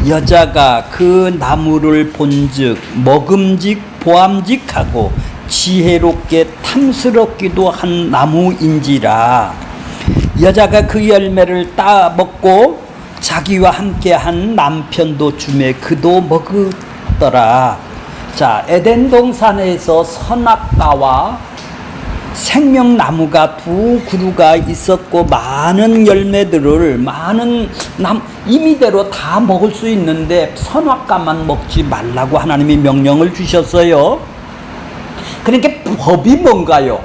여자가 그 나무를 본즉 먹음직 보암직하고 지혜롭게 탐스럽기도 한 나무인지라. 여자가 그 열매를 따 먹고 자기와 함께한 남편도 주매 그도 먹었더라. 자, 에덴 동산에서 선악과와 생명나무가 두 그루가 있었고 많은 열매들을 임의대로 다 먹을 수 있는데 선악과만 먹지 말라고 하나님이 명령을 주셨어요. 그러니까 법이 뭔가요?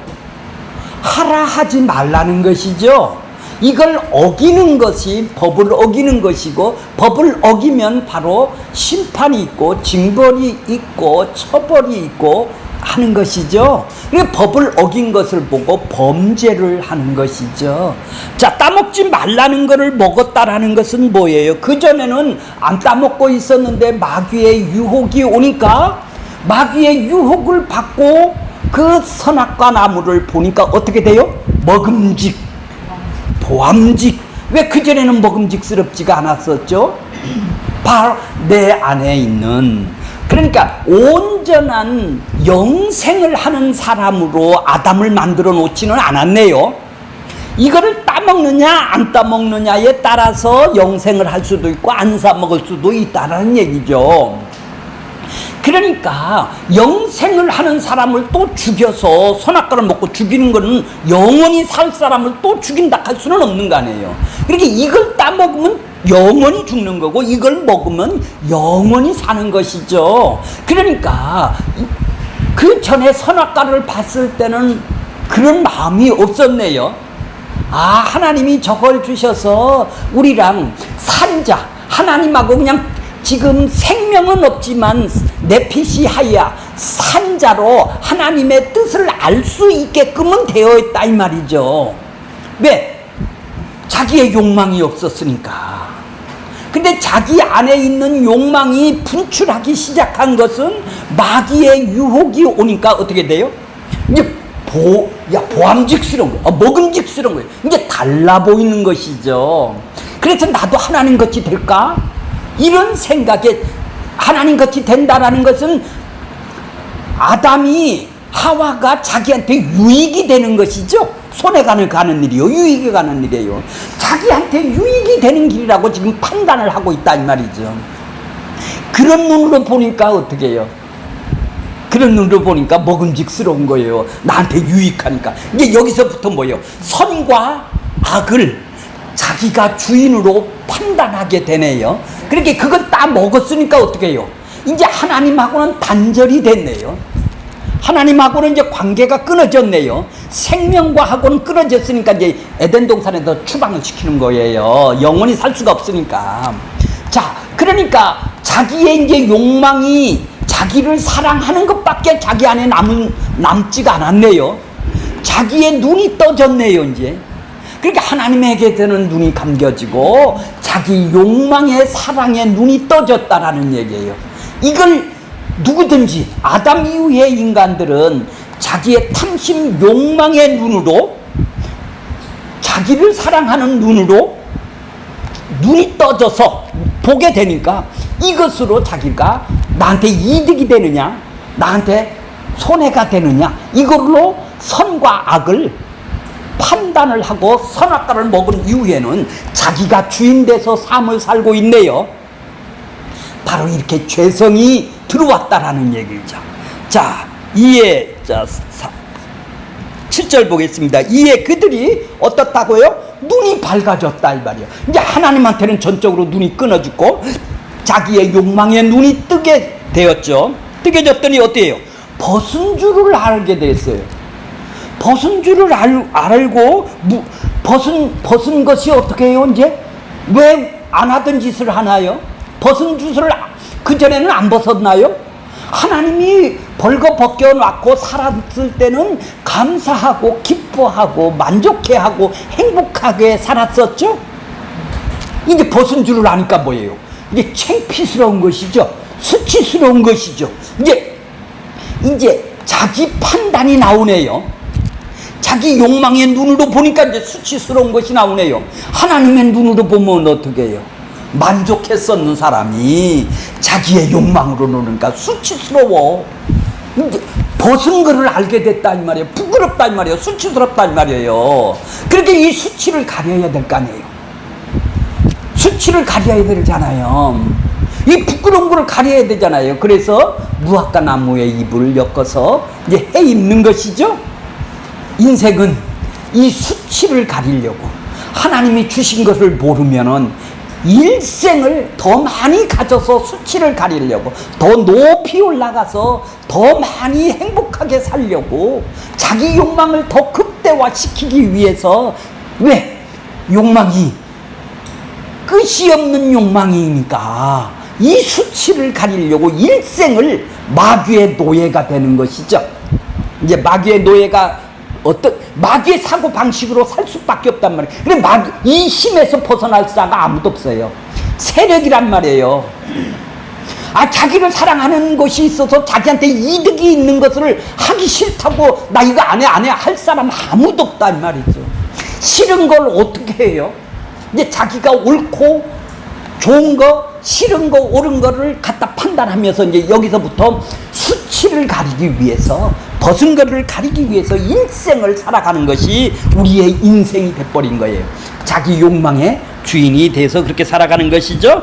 하라 하지 말라는 것이죠. 이걸 어기는 것이 법을 어기는 것이고, 법을 어기면 바로 심판이 있고 징벌이 있고 처벌이 있고 하는 것이죠. 그러니까 법을 어긴 것을 보고 범죄를 하는 것이죠. 자, 따먹지 말라는 것을 먹었다라는 것은 뭐예요? 그전에는 안 따먹고 있었는데 마귀의 유혹이 오니까 마귀의 유혹을 받고 그 선악과 나무를 보니까 어떻게 돼요? 먹음직, 보암직. 왜 그전에는 먹음직스럽지가 않았었죠? 바로 내 안에 있는, 그러니까 온전한 영생을 하는 사람으로 아담을 만들어 놓지는 않았네요. 이거를 따먹느냐 안 따먹느냐에 따라서 영생을 할 수도 있고 안 따먹을 수도 있다는 얘기죠. 그러니까 영생을 하는 사람을 또 죽여서 선악과를 먹고 죽이는 거는 영원히 살 사람을 또 죽인다 할 수는 없는 거 아니에요. 그러니까 이걸 따먹으면 영원히 죽는 거고 이걸 먹으면 영원히 사는 것이죠. 그러니까 그 전에 선악과를 봤을 때는 그런 마음이 없었네요. 아, 하나님이 저걸 주셔서 우리랑 산자, 하나님하고 그냥 지금 생명은 없지만 내핏이 하야 산자로 하나님의 뜻을 알 수 있게끔은 되어 있다 이 말이죠. 왜? 자기의 욕망이 없었으니까. 근데 자기 안에 있는 욕망이 분출하기 시작한 것은 마귀의 유혹이 오니까 어떻게 돼요? 이제 보암직스러운 거예요. 먹음직스러운 거예요. 이제 달라 보이는 것이죠. 그래서 나도 하나님 같이 될까? 이런 생각에 하나님 같이 된다라는 것은 아담이 하와가 자기한테 유익이 되는 것이죠. 손해가 가는 일이요, 유익이 가는 일이에요. 자기한테 유익이 되는 길이라고 지금 판단을 하고 있다 이 말이죠. 그런 눈으로 보니까 어떻게 해요? 그런 눈으로 보니까 먹음직스러운 거예요. 나한테 유익하니까. 이제 여기서부터 뭐예요? 선과 악을 자기가 주인으로 판단하게 되네요. 그렇게 그걸 다 먹었으니까 어떻게 해요? 이제 하나님하고는 단절이 됐네요. 하나님하고는 이제 관계가 끊어졌네요. 생명과 하고는 끊어졌으니까 이제 에덴 동산에서 추방을 시키는 거예요. 영원히 살 수가 없으니까. 자, 그러니까 자기의 이제 욕망이 자기를 사랑하는 것밖에 자기 안에 남지가 않았네요. 자기의 눈이 떠졌네요, 이제. 그러니까 하나님에게 되는 눈이 감겨지고 자기 욕망의 사랑의 눈이 떠졌다라는 얘기예요. 이걸 누구든지 아담 이후의 인간들은 자기의 탐심 욕망의 눈으로, 자기를 사랑하는 눈으로 눈이 떠져서 보게 되니까 이것으로 자기가 나한테 이득이 되느냐 나한테 손해가 되느냐 이걸로 선과 악을 판단을 하고 선악과를 먹은 이후에는 자기가 주인 돼서 삶을 살고 있네요. 바로 이렇게 죄성이 들어왔다라는 얘기죠. 자, 7절 보겠습니다. 이에 그들이 어떻다고요? 눈이 밝아졌다 이 말이에요. 이제 하나님한테는 전적으로 눈이 끊어졌고 자기의 욕망의 눈이 뜨게 되었죠. 뜨게 졌더니 어때요? 벗은 줄을 알게 됐어요. 벗은 줄을 알고 벗은 것이 어떻게 해요? 이제 왜 안 하던 짓을 하나요? 벗은 줄을 그전에는 안 벗었나요? 하나님이 벌거 벗겨놓고 살았을 때는 감사하고 기뻐하고 만족해하고 행복하게 살았었죠. 이제 벗은 줄을 아니까 뭐예요? 이제 창피스러운 것이죠. 수치스러운 것이죠. 이제 자기 판단이 나오네요. 자기 욕망의 눈으로 보니까 이제 수치스러운 것이 나오네요. 하나님의 눈으로 보면 어떻게 해요? 만족했었는 사람이 자기의 욕망으로 노니까 수치스러워. 벗은 거를 알게 됐다 이 말이에요. 부끄럽다 이 말이에요. 수치스럽다 이 말이에요. 그렇게 이 수치를 가려야 될 거 아니에요. 수치를 가려야 되잖아요. 이 부끄러운 거를 가려야 되잖아요. 그래서 무화과 나무의 잎을 엮어서 이제 해 입는 것이죠. 인생은 이 수치를 가리려고 하나님이 주신 것을 모르면은 일생을 더 많이 가져서 수치를 가리려고 더 높이 올라가서 더 많이 행복하게 살려고 자기 욕망을 더 극대화시키기 위해서 왜? 욕망이 끝이 없는 욕망이니까 이 수치를 가리려고 일생을 마귀의 노예가 되는 것이죠. 이제 마귀의 노예가 마귀의 사고 방식으로 살 수밖에 없단 말이에요. 근데 이 힘에서 벗어날 자가 아무도 없어요. 세력이란 말이에요. 자기를 사랑하는 것이 있어서 자기한테 이득이 있는 것을 하기 싫다고 나 이거 안 해 할 사람 아무도 없다 이 말이죠. 싫은 걸 어떻게 해요? 이제 자기가 옳고 좋은 거, 싫은 거, 옳은 거를 갖다 판단하면서 이제 여기서부터 수치를 가리기 위해서 벗은 거를 가리기 위해서 일생을 살아가는 것이 우리의 인생이 돼버린 거예요. 자기 욕망의 주인이 돼서 그렇게 살아가는 것이죠.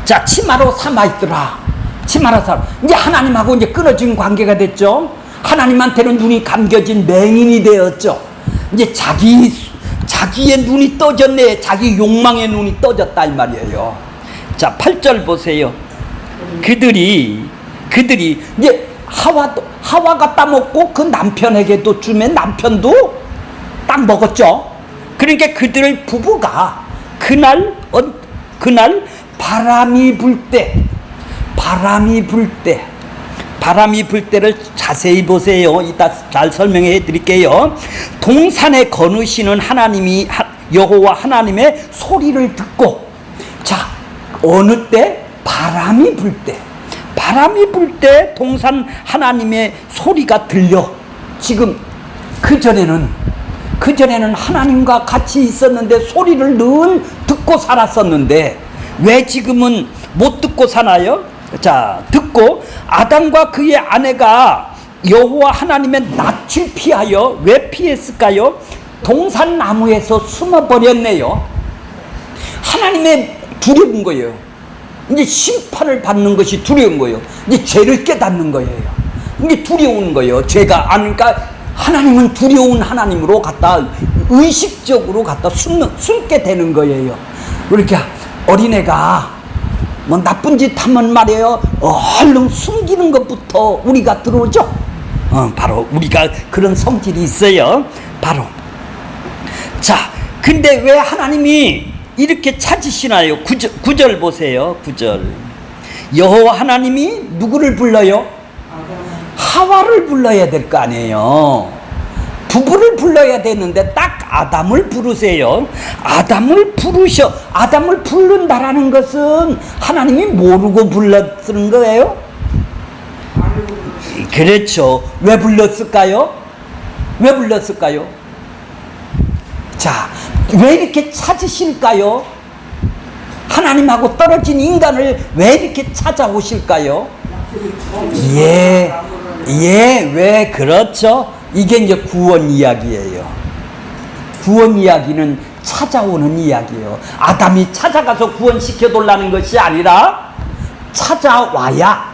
자, 치마로 삼아있더라. 치마로 삼아. 이제 하나님하고 이제 끊어진 관계가 됐죠. 하나님한테는 눈이 감겨진 맹인이 되었죠. 이제 자기의 눈이 떠졌네. 자기 욕망의 눈이 떠졌다 이 말이에요. 자, 8절 보세요. 그들이 이제 하와가 따먹고 그 남편에게도 주면 남편도 딱 먹었죠. 그러니까 그들 부부가 그날 바람이 불 때를 자세히 보세요. 이따 잘 설명해 드릴게요. 동산에 거느시는 하나님이 여호와 하나님의 소리를 듣고, 자, 어느 때? 바람이 불 때 동산 하나님의 소리가 들려. 지금 그전에는 하나님과 같이 있었는데 소리를 늘 듣고 살았었는데 왜 지금은 못 듣고 사나요? 자, 듣고 아담과 그의 아내가 여호와 하나님의 낯을 피하여, 왜 피했을까요? 동산 나무에서 숨어버렸네요. 하나님의 두려운 거예요. 이제 심판을 받는 것이 두려운 거예요. 이제 죄를 깨닫는 거예요. 이제 두려운 거예요. 죄가 아니까 하나님은 두려운 하나님으로 갖다 의식적으로 갖다 숨게 되는 거예요. 그러니까 어린애가 뭐 나쁜 짓 하면 말이에요, 얼른 숨기는 것부터 우리가 들어오죠. 바로 우리가 그런 성질이 있어요. 바로. 자, 근데 왜 하나님이 이렇게 찾으시나요? 9절 보세요. 9절. 여호와 하나님이 누구를 불러요? 하와를 불러야 될 거 아니에요. 부부를 불러야 되는데 딱 아담을 부르세요. 아담을 부른다라는 것은 하나님이 모르고 불렀는 거예요? 그렇죠. 왜 불렀을까요? 자, 왜 이렇게 찾으실까요? 하나님하고 떨어진 인간을 왜 이렇게 찾아오실까요? 왜 그렇죠? 이게 이제 구원 이야기예요. 구원 이야기는 찾아오는 이야기예요. 아담이 찾아가서 구원시켜달라는 것이 아니라 찾아와야,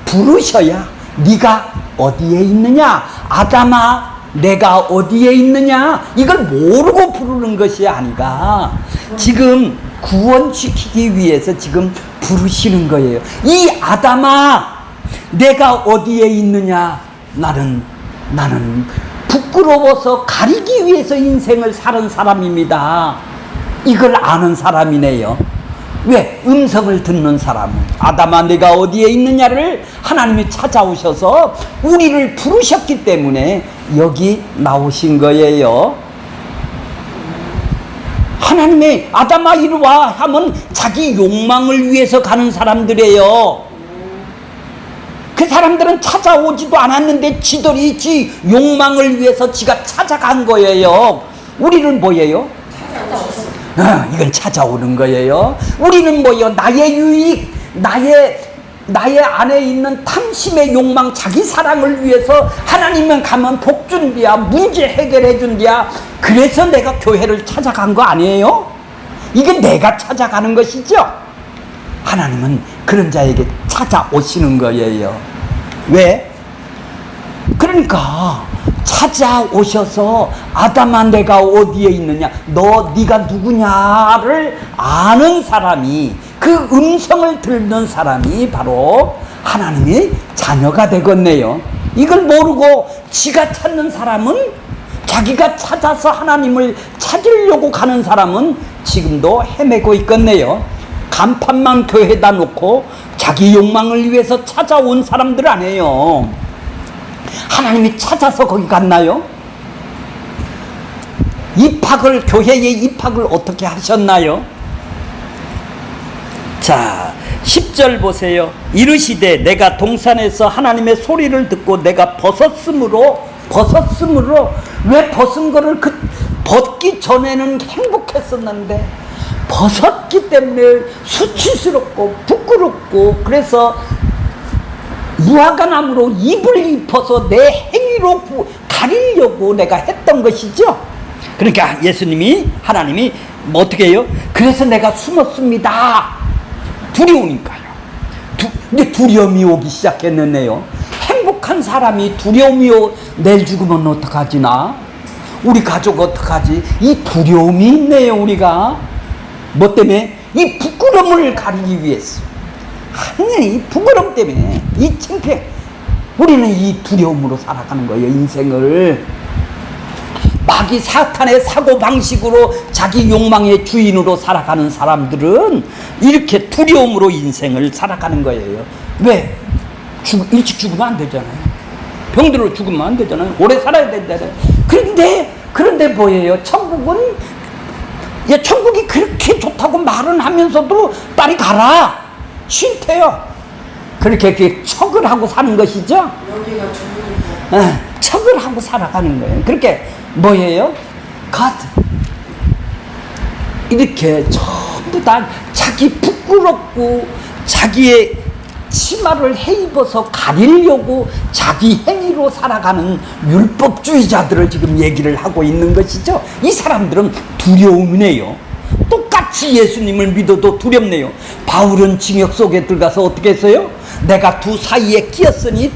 부르셔야, 네가 어디에 있느냐? 아담아, 내가 어디에 있느냐? 이걸 모르고 부르는 것이 아니라 지금 구원시키기 위해서 지금 부르시는 거예요. 이 아담아, 내가 어디에 있느냐? 나는 부끄러워서 가리기 위해서 인생을 사는 사람입니다. 이걸 아는 사람이네요. 왜? 음성을 듣는 사람은 아담아 내가 어디에 있느냐를 하나님이 찾아오셔서 우리를 부르셨기 때문에 여기 나오신 거예요. 하나님의 아담아 이리 와 하면 자기 욕망을 위해서 가는 사람들이에요. 그 사람들은 찾아오지도 않았는데 지들이 지 욕망을 위해서 지가 찾아간 거예요. 우리는 뭐예요? 이건 찾아오는 거예요. 우리는 뭐요? 나의 유익, 나의 안에 있는 탐심의 욕망, 자기 사랑을 위해서 하나님은 가면 복 준디야, 문제 해결해 준디야. 그래서 내가 교회를 찾아간 거 아니에요? 이게 내가 찾아가는 것이죠. 하나님은 그런 자에게 찾아오시는 거예요. 왜? 그러니까 찾아오셔서 아담아 내가 어디에 있느냐, 네가 누구냐를 아는 사람이, 그 음성을 듣는 사람이 바로 하나님의 자녀가 되겠네요. 이걸 모르고 지가 찾는 사람은, 자기가 찾아서 하나님을 찾으려고 가는 사람은 지금도 헤매고 있겠네요. 간판만 교회에다 놓고 자기 욕망을 위해서 찾아온 사람들 아니에요. 하나님이 찾아서 거기 갔나요? 교회에 입학을 어떻게 하셨나요? 자, 10절 보세요. 이르시되 내가 동산에서 하나님의 소리를 듣고 내가 벗었으므로, 왜 벗은 거를 벗기 전에는 행복했었는데 벗었기 때문에 수치스럽고 부끄럽고, 그래서 무화과나무로 입을 입어서 내 행위로 가리려고 내가 했던 것이죠. 그러니까 하나님이 어떻게 해요? 그래서 내가 숨었습니다. 두려우니까요. 근데 두려움이 오기 시작했네요. 행복한 사람이 두려움이 내일 죽으면 어떡하지 나? 우리 가족 어떡하지? 이 두려움이 있네요. 우리가 뭐 때문에? 이 부끄러움을 가리기 위해서. 이 부끄러움 때문에, 이 창피해. 우리는 이 두려움으로 살아가는 거예요. 인생을 마귀 사탄의 사고방식으로 자기 욕망의 주인으로 살아가는 사람들은 이렇게 두려움으로 인생을 살아가는 거예요. 왜? 일찍 죽으면 안 되잖아요. 병들어 죽으면 안 되잖아요. 오래 살아야 된다잖아요. 그런데 뭐예요? 천국이 그렇게 좋다고 말은 하면서도 빨리 가라, 싫대요. 그렇게 척을 하고 사는 것이죠. 여기가 중국이고. 척을 하고 살아가는 거예요. 그렇게 뭐예요? 이렇게 전부 다 자기 부끄럽고 자기의 치마를 헤입어서 가리려고 자기 행위로 살아가는 율법주의자들을 지금 얘기를 하고 있는 것이죠. 이 사람들은 두려움이네요. 똑같이 예수님을 믿어도 두렵네요. 바울은 징역 속에 들어가서 어떻게 했어요? 내가 두 사이에 끼었으니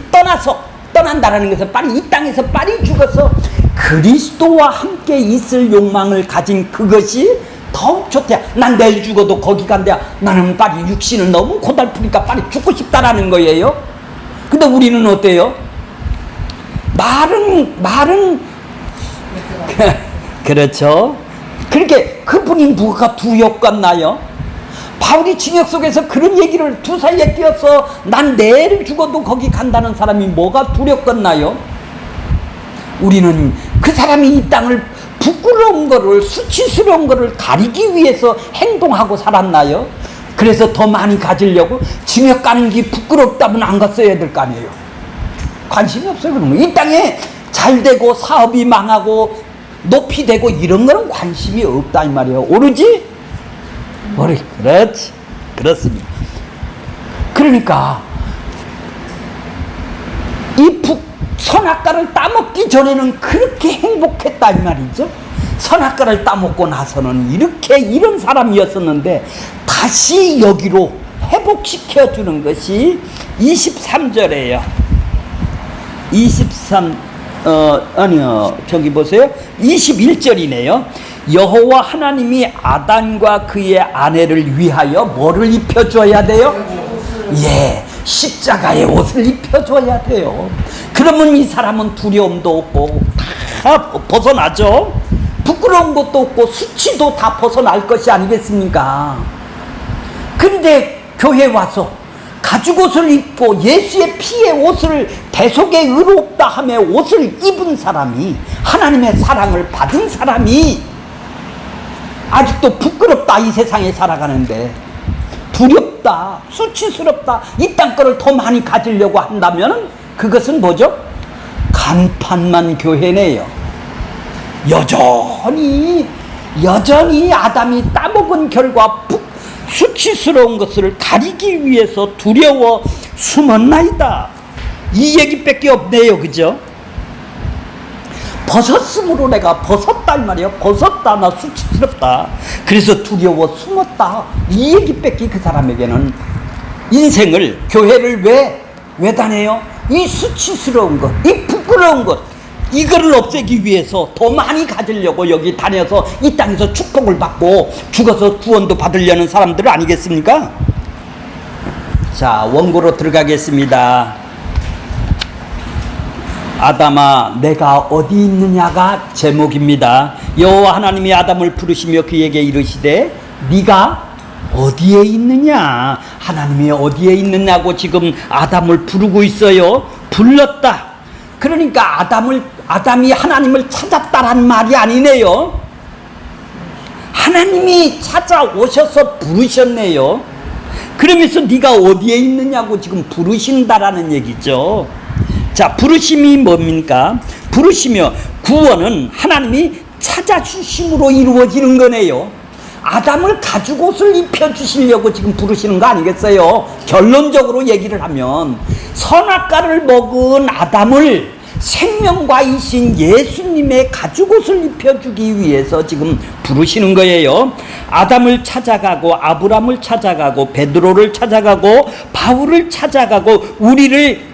떠난다라는 것은 빨리 이 땅에서 빨리 죽어서 그리스도와 함께 있을 욕망을 가진 그것이 더욱 좋대요. 난 내일 죽어도 거기 간대요. 나는 빨리 육신을 너무 고달프니까 빨리 죽고 싶다라는 거예요. 근데 우리는 어때요? 말은 그렇죠. 그렇게 그분이 누가 두렵 같나요? 바울이 징역 속에서 그런 얘기를 두 사이에 끼어서 난 내일 죽어도 거기 간다는 사람이 뭐가 두렵겠나요? 우리는 그 사람이 이 땅을 부끄러운 거를, 수치스러운 거를 가리기 위해서 행동하고 살았나요? 그래서 더 많이 가지려고 징역 가는 게 부끄럽다면 안 갔어야 될 거 아니에요. 관심이 없어요. 그런 거. 이 땅에 잘 되고 사업이 망하고 높이 되고 이런 거는 관심이 없다 이 말이에요. 오로지 그렇지, 그렇습니다. 그러니까 이 선악과를 따먹기 전에는 그렇게 행복했다 이 말이죠. 선악과를 따먹고 나서는 이런 사람이었었는데 다시 여기로 회복시켜 주는 것이 23절이에요. 저기 보세요. 21절이네요. 여호와 하나님이 아담과 그의 아내를 위하여 뭐를 입혀줘야 돼요? 예, 십자가의 옷을 입혀줘야 돼요. 그러면 이 사람은 두려움도 없고 다 벗어나죠. 부끄러운 것도 없고 수치도 다 벗어날 것이 아니겠습니까? 근데 교회 와서 가죽옷을 입고 예수의 피의 옷을 대속에 의롭다 하며 옷을 입은 사람이, 하나님의 사랑을 받은 사람이 아직도 부끄럽다 이 세상에 살아가는데, 두렵다, 수치스럽다, 이 땅 거를 더 많이 가지려고 한다면 그것은 뭐죠? 간판만 교회네요. 여전히 여전히 아담이 따먹은 결과 수치스러운 것을 가리기 위해서 두려워 숨었나이다. 이 얘기밖에 없네요. 그죠? 벗었으므로 내가 벗었다 이 말이에요. 벗었다, 나 수치스럽다. 그래서 두려워 숨었다. 이 얘기밖에 그 사람에게는 인생을, 교회를 왜 다녀요? 이 수치스러운 것, 이 부끄러운 것, 이거를 없애기 위해서 더 많이 가지려고 여기 다녀서 이 땅에서 축복을 받고 죽어서 구원도 받으려는 사람들 아니겠습니까? 자, 원고로 들어가겠습니다. 아담아, 내가 어디 있느냐가 제목입니다. 여호와 하나님이 아담을 부르시며 그에게 이르시되 네가 어디에 있느냐? 하나님이 어디에 있느냐고 지금 아담을 부르고 있어요. 불렀다. 그러니까 아담이 하나님을 찾았다란 말이 아니네요. 하나님이 찾아오셔서 부르셨네요. 그러면서 네가 어디에 있느냐고 지금 부르신다라는 얘기죠. 자, 부르심이 뭡니까? 부르시며, 구원은 하나님이 찾아주심으로 이루어지는 거네요. 아담을 가죽 옷을 입혀주시려고 지금 부르시는 거 아니겠어요? 결론적으로 얘기를 하면 선악과를 먹은 아담을 생명과이신 예수님의 가죽 옷을 입혀주기 위해서 지금 부르시는 거예요. 아담을 찾아가고 아브람을 찾아가고 베드로를 찾아가고 바울을 찾아가고 우리를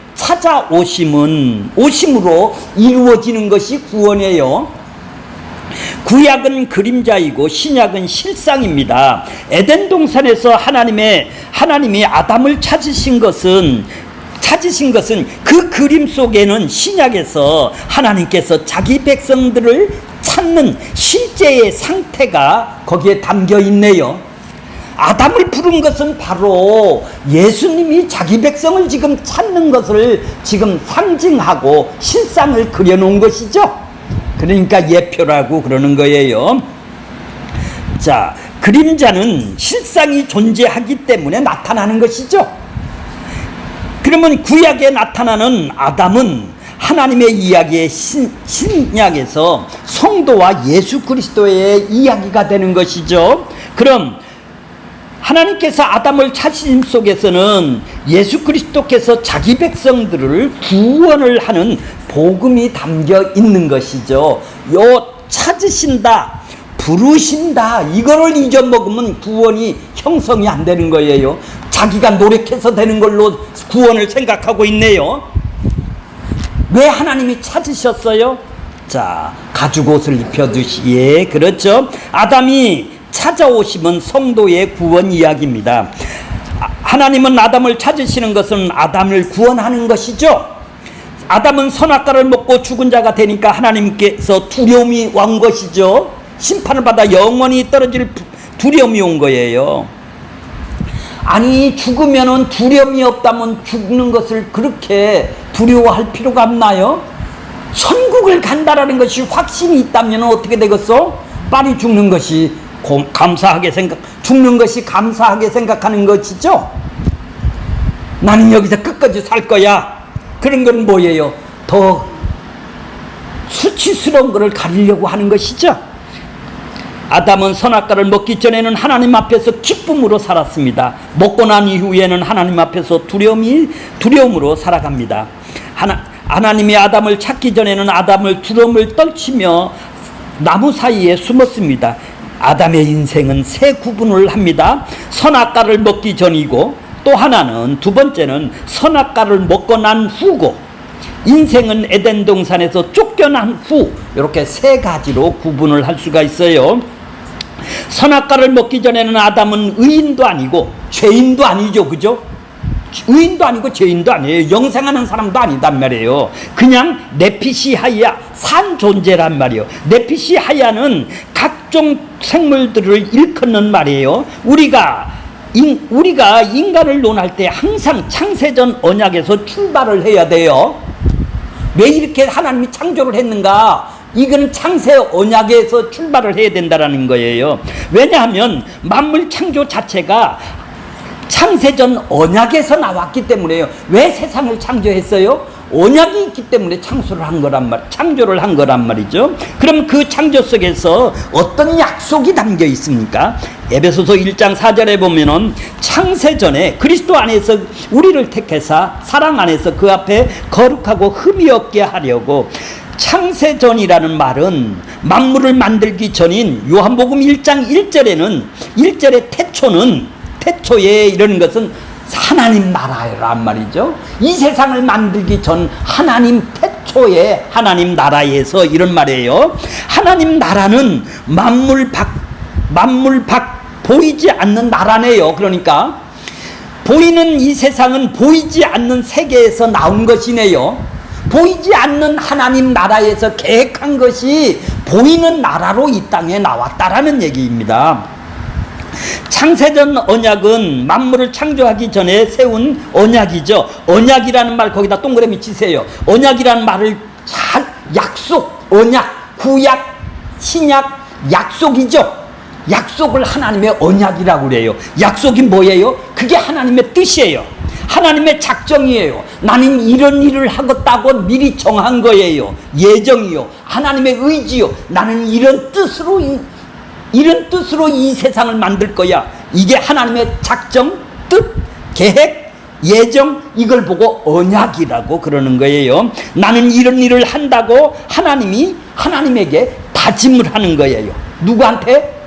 오심으로 이루어지는 것이 구원이에요. 구약은 그림자이고 신약은 실상입니다. 에덴 동산에서 하나님이 아담을 찾으신 것은 그 그림 속에는 신약에서 하나님께서 자기 백성들을 찾는 실제의 상태가 거기에 담겨 있네요. 아담을 부른 것은 바로 예수님이 자기 백성을 지금 찾는 것을 지금 상징하고 실상을 그려놓은 것이죠. 그러니까 예표라고 그러는 거예요. 자, 그림자는 실상이 존재하기 때문에 나타나는 것이죠. 그러면 구약에 나타나는 아담은 하나님의 이야기의 신약에서 성도와 예수 그리스도의 이야기가 되는 것이죠. 그럼 하나님께서 아담을 찾으심 속에서는 예수 그리스도께서 자기 백성들을 구원을 하는 복음이 담겨 있는 것이죠. 찾으신다, 부르신다, 이거를 잊어먹으면 구원이 형성이 안 되는 거예요. 자기가 노력해서 되는 걸로 구원을 생각하고 있네요. 왜 하나님이 찾으셨어요? 자, 가죽 옷을 입혀두시에, 그렇죠. 아담이 찾아오시면 성도의 구원 이야기입니다. 하나님은 아담을 찾으시는 것은 아담을 구원하는 것이죠. 아담은 선악과를 먹고 죽은 자가 되니까 하나님께서 두려움이 온 것이죠. 심판을 받아 영원히 떨어질 두려움이 온 거예요. 아니, 죽으면은 두려움이 없다면 죽는 것을 그렇게 두려워할 필요가 없나요? 천국을 간다라는 것이 확신이 있다면 어떻게 되겠어? 빨리 죽는 것이 죽는 것이 감사하게 생각하는 것이죠. 나는 여기서 끝까지 살 거야. 그런 건 뭐예요? 더 수치스러운 것을 가리려고 하는 것이죠. 아담은 선악과를 먹기 전에는 하나님 앞에서 기쁨으로 살았습니다. 먹고 난 이후에는 하나님 앞에서 두려움으로 살아갑니다. 하나님이 아담을 찾기 전에는 아담을 두려움을 떨치며 나무 사이에 숨었습니다. 아담의 인생은 세 구분을 합니다. 선악과를 먹기 전이고, 또 하나는, 두 번째는 선악과를 먹고 난 후고, 인생은 에덴 동산에서 쫓겨난 후, 이렇게 세 가지로 구분을 할 수가 있어요. 선악과를 먹기 전에는 아담은 의인도 아니고 죄인도 아니죠. 그죠? 의인도 아니고 죄인도 아니에요. 영생하는 사람도 아니단 말이에요. 그냥 네피시하야, 산 존재란 말이에요. 네피시하야는 각종 생물들을 일컫는 말이에요. 우리가 인간을 논할 때 항상 창세전 언약에서 출발을 해야 돼요. 왜 이렇게 하나님이 창조를 했는가? 이건 창세 언약에서 출발을 해야 된다라는 거예요. 왜냐하면 만물 창조 자체가 창세전 언약에서 나왔기 때문에요. 왜 세상을 창조했어요? 언약이 있기 때문에 창조를 한 거란 말이죠. 그럼 그 창조 속에서 어떤 약속이 담겨 있습니까? 에베소서 1장 4절에 보면은 창세전에 그리스도 안에서 우리를 택해사 사랑 안에서 그 앞에 거룩하고 흠이 없게 하려고. 창세전이라는 말은 만물을 만들기 전인 요한복음 1장 1절에는 1절의 태초에 이러는 것은 하나님 나라란 말이죠. 이 세상을 만들기 전 하나님 태초에 하나님 나라에서 이런 말이에요. 하나님 나라는 만물 밖 보이지 않는 나라네요. 그러니까 보이는 이 세상은 보이지 않는 세계에서 나온 것이네요. 보이지 않는 하나님 나라에서 계획한 것이 보이는 나라로 이 땅에 나왔다라는 얘기입니다. 창세전 언약은 만물을 창조하기 전에 세운 언약이죠. 언약이라는 말 거기다 동그라미 치세요. 언약이라는 말을 잘 약속, 언약, 구약, 신약, 약속이죠. 약속을 하나님의 언약이라고 그래요. 약속이 뭐예요? 그게 하나님의 뜻이에요. 하나님의 작정이에요. 나는 이런 일을 하겠다고 미리 정한 거예요. 예정이요. 하나님의 의지요. 나는 이런 뜻으로 이 세상을 만들 거야. 이게 하나님의 작정, 뜻, 계획, 예정, 이걸 보고 언약이라고 그러는 거예요. 나는 이런 일을 한다고 하나님에게 다짐을 하는 거예요. 누구한테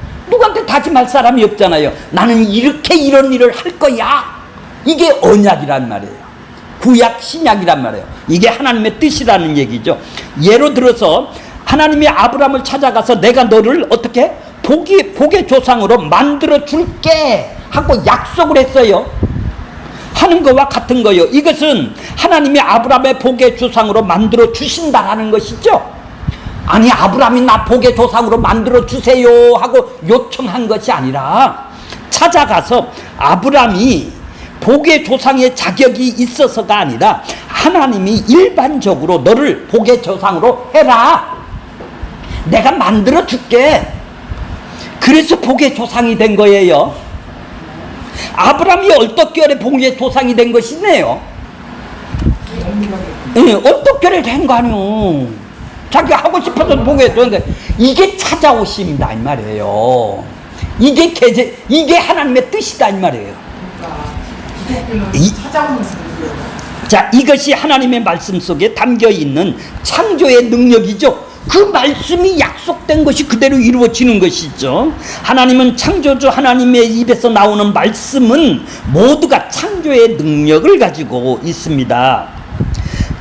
다짐할 사람이 없잖아요. 나는 이런 일을 할 거야. 이게 언약이란 말이에요. 구약, 신약이란 말이에요. 이게 하나님의 뜻이라는 얘기죠. 예로 들어서 하나님이 아브라함을 찾아가서 내가 너를 어떻게 복의 조상으로 만들어 줄게 하고 약속을 했어요. 하는 것과 같은 거예요. 이것은 하나님이 아브라함의 복의 조상으로 만들어 주신다라는 것이죠. 아니 아브라함이 나 복의 조상으로 만들어 주세요 하고 요청한 것이 아니라 찾아가서 아브라함이 복의 조상의 자격이 있어서가 아니라 하나님이 일반적으로 너를 복의 조상으로 해라. 내가 만들어 줄게. 그래서 복의 조상이 된 거예요. 아브라함이 얼떨결에 복의 조상이 된 것이네요. 얼떨결에 된 거 아니요. 자기 하고 싶어서 복의 조상인데 이게 찾아오심이다 이 말이에요. 이게 하나님의 뜻이다 이 말이에요. 자, 이것이 하나님의 말씀 속에 담겨 있는 창조의 능력이죠. 그 말씀이 약속된 것이 그대로 이루어지는 것이죠. 하나님은 창조주 하나님의 입에서 나오는 말씀은 모두가 창조의 능력을 가지고 있습니다.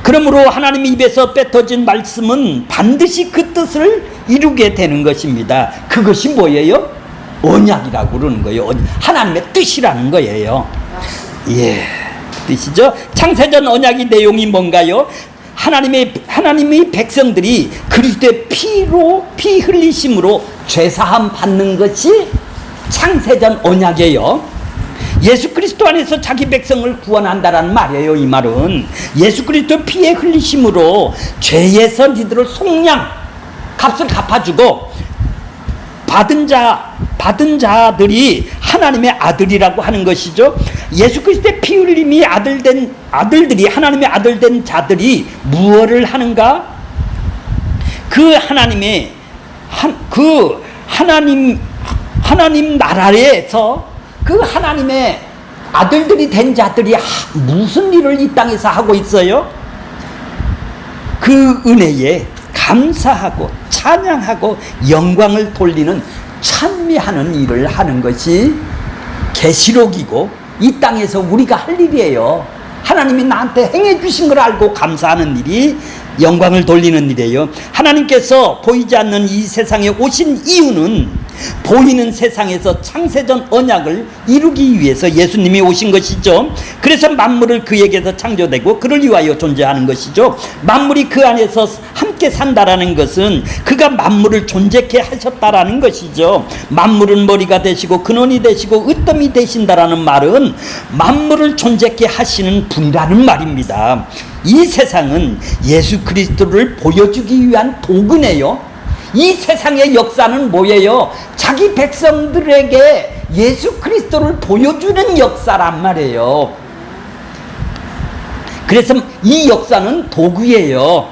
그러므로 하나님 입에서 뱉어진 말씀은 반드시 그 뜻을 이루게 되는 것입니다. 그것이 뭐예요? 언약이라고 그러는 거예요. 하나님의 뜻이라는 거예요. 예, 뜻이죠. 창세전 언약의 내용이 뭔가요? 하나님의 백성들이 그리스도의 피 흘리심으로 죄사함 받는 것이 창세전 언약이에요. 예수 그리스도 안에서 자기 백성을 구원한다라는 말이에요. 이 말은 예수 그리스도 피의 흘리심으로 죄에서 니들을 속량 값을 갚아주고 받은 자들이 하나님의 아들이라고 하는 것이죠. 예수 그리스도의 피 흘림이 아들들이 하나님의 아들된 자들이 무엇을 하는가? 그 하나님 나라에서 그 하나님의 아들들이 된 자들이 무슨 일을 이 땅에서 하고 있어요? 그 은혜에 감사하고 찬양하고 영광을 돌리는 찬미하는 일을 하는 것이 계시록이고 이 땅에서 우리가 할 일이에요. 하나님이 나한테 행해 주신 걸 알고 감사하는 일이 영광을 돌리는 일이에요. 하나님께서 보이지 않는 이 세상에 오신 이유는 보이는 세상에서 창세전 언약을 이루기 위해서 예수님이 오신 것이죠. 그래서 만물을 그에게서 창조되고 그를 위하여 존재하는 것이죠. 만물이 그 안에서 함께 산다라는 것은 그가 만물을 존재케 하셨다라는 것이죠. 만물은 머리가 되시고 근원이 되시고 으뜸이 되신다라는 말은 만물을 존재케 하시는 분이라는 말입니다. 이 세상은 예수 그리스도를 보여주기 위한 도구네요. 이 세상의 역사는 뭐예요? 자기 백성들에게 예수 그리스도를 보여주는 역사란 말이에요. 그래서 이 역사는 도구예요.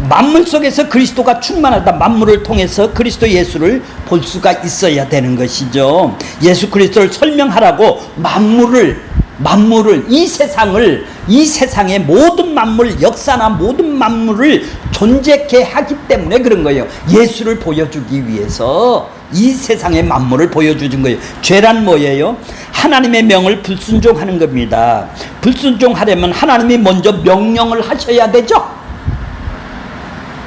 만물 속에서 그리스도가 충만하다. 만물을 통해서 그리스도 예수를 볼 수가 있어야 되는 것이죠. 예수 그리스도를 설명하라고 만물을 이 세상의 모든 만물, 역사나 모든 만물을 존재케 하기 때문에 그런 거예요. 예수를 보여주기 위해서 이 세상의 만물을 보여주는 거예요. 죄란 뭐예요? 하나님의 명을 불순종하는 겁니다. 불순종하려면 하나님이 먼저 명령을 하셔야 되죠.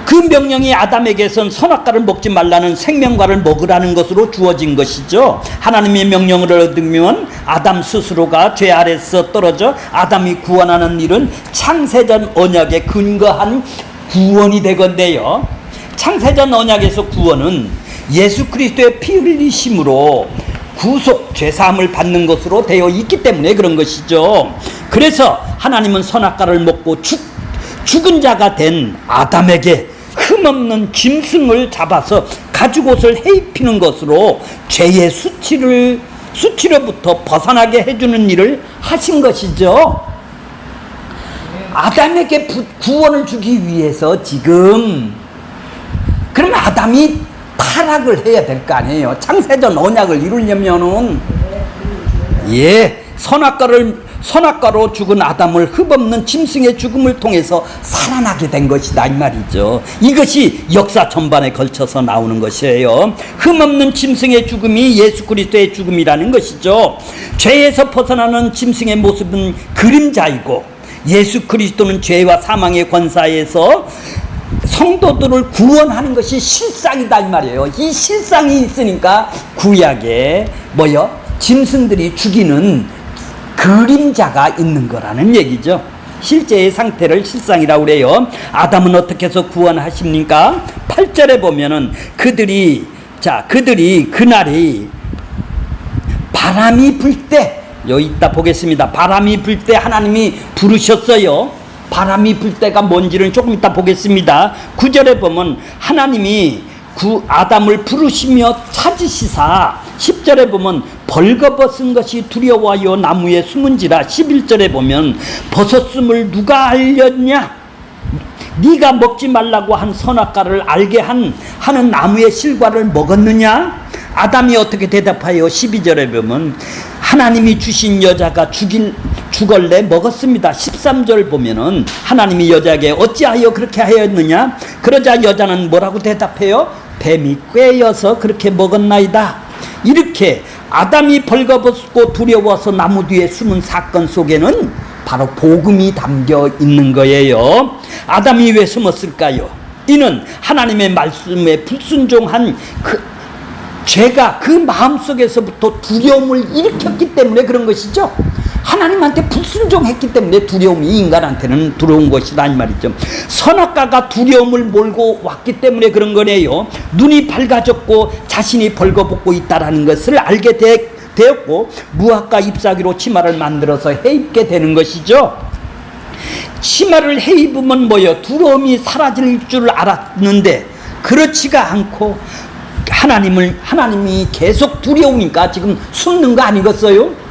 그 명령이 아담에게선 선악과를 먹지 말라는 생명과를 먹으라는 것으로 주어진 것이죠. 하나님의 명령을 얻으면 아담 스스로가 죄 아래서 떨어져 아담이 구원하는 일은 창세전 언약에 근거한 구원이 되건데요. 창세전 언약에서 구원은 예수 그리스도의 피 흘리심으로 구속, 죄사함을 받는 것으로 되어 있기 때문에 그런 것이죠. 그래서 하나님은 선악과를 먹고 죽은 자가 된 아담에게 흠없는 짐승을 잡아서 가죽옷을 해입히는 것으로 죄의 수치로부터 벗어나게 해주는 일을 하신 것이죠. 아담에게 구원을 주기 위해서 지금 그럼 아담이 타락을 해야 될 거 아니에요. 창세전 언약을 이루려면은 선악과로 죽은 아담을 흠없는 짐승의 죽음을 통해서 살아나게 된 것이다 이 말이죠. 이것이 역사 전반에 걸쳐서 나오는 것이에요. 흠없는 짐승의 죽음이 예수 그리스도의 죽음이라는 것이죠. 죄에서 벗어나는 짐승의 모습은 그림자이고 예수 그리스도는 죄와 사망의 권사에서 성도들을 구원하는 것이 실상이다 이 말이에요. 이 실상이 있으니까 구약에 짐승들이 죽이는 그림자가 있는 거라는 얘기죠. 실제의 상태를 실상이라고 그래요. 아담은 어떻게 해서 구원하십니까? 8절에 보면은 그들이 그날이 바람이 불 때, 여기 있다 보겠습니다. 바람이 불 때 하나님이 부르셨어요. 바람이 불 때가 뭔지는 조금 이따 보겠습니다. 9절에 보면 하나님이 아담을 부르시며 찾으시사 10절에 보면 벌거벗은 것이 두려워하여 나무에 숨은지라 11절에 보면 벗었음을 누가 알렸냐? 네가 먹지 말라고 한 선악과를 알게 하는 나무의 실과를 먹었느냐? 아담이 어떻게 대답하여 12절에 보면 하나님이 주신 여자가 죽을래 먹었습니다. 13절 보면은 하나님이 여자에게 어찌하여 그렇게 하였느냐? 그러자 여자는 뭐라고 대답해요? 뱀이 꿰어서 그렇게 먹었나이다. 이렇게 아담이 벌거벗고 두려워서 나무 뒤에 숨은 사건 속에는 바로 복음이 담겨 있는 거예요. 아담이 왜 숨었을까요? 이는 하나님의 말씀에 불순종한 죄가 그 마음속에서부터 두려움을 일으켰기 때문에 그런 것이죠. 하나님한테 불순종했기 때문에 두려움이 인간한테는 들어온 것이다 이 말이죠. 선악과가 두려움을 몰고 왔기 때문에 그런 거네요. 눈이 밝아졌고 자신이 벌거벗고 있다라는 것을 알게 되었고 무화과 잎사귀로 치마를 만들어서 해입게 되는 것이죠. 치마를 해입으면 뭐예요? 두려움이 사라질 줄 알았는데 그렇지가 않고 하나님이 계속 두려우니까 지금 숨는 거 아니겠어요?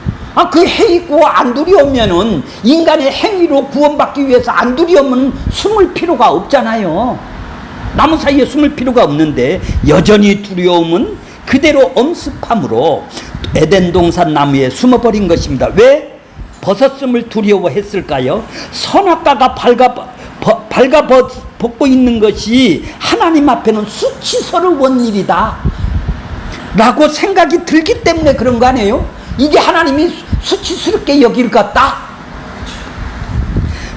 그 해입고 안 두려우면은 인간의 행위로 구원받기 위해서 안 두려우면 숨을 필요가 없잖아요. 나무 사이에 숨을 필요가 없는데 여전히 두려움은 그대로 엄습함으로 에덴 동산 나무에 숨어버린 것입니다. 왜? 벗었음을 두려워했을까요? 선악과가 발가벗고 있는 것이 하나님 앞에는 수치스러운 일이다 라고 생각이 들기 때문에 그런 거 아니에요? 이게 하나님이 수치스럽게 여길 것 같다.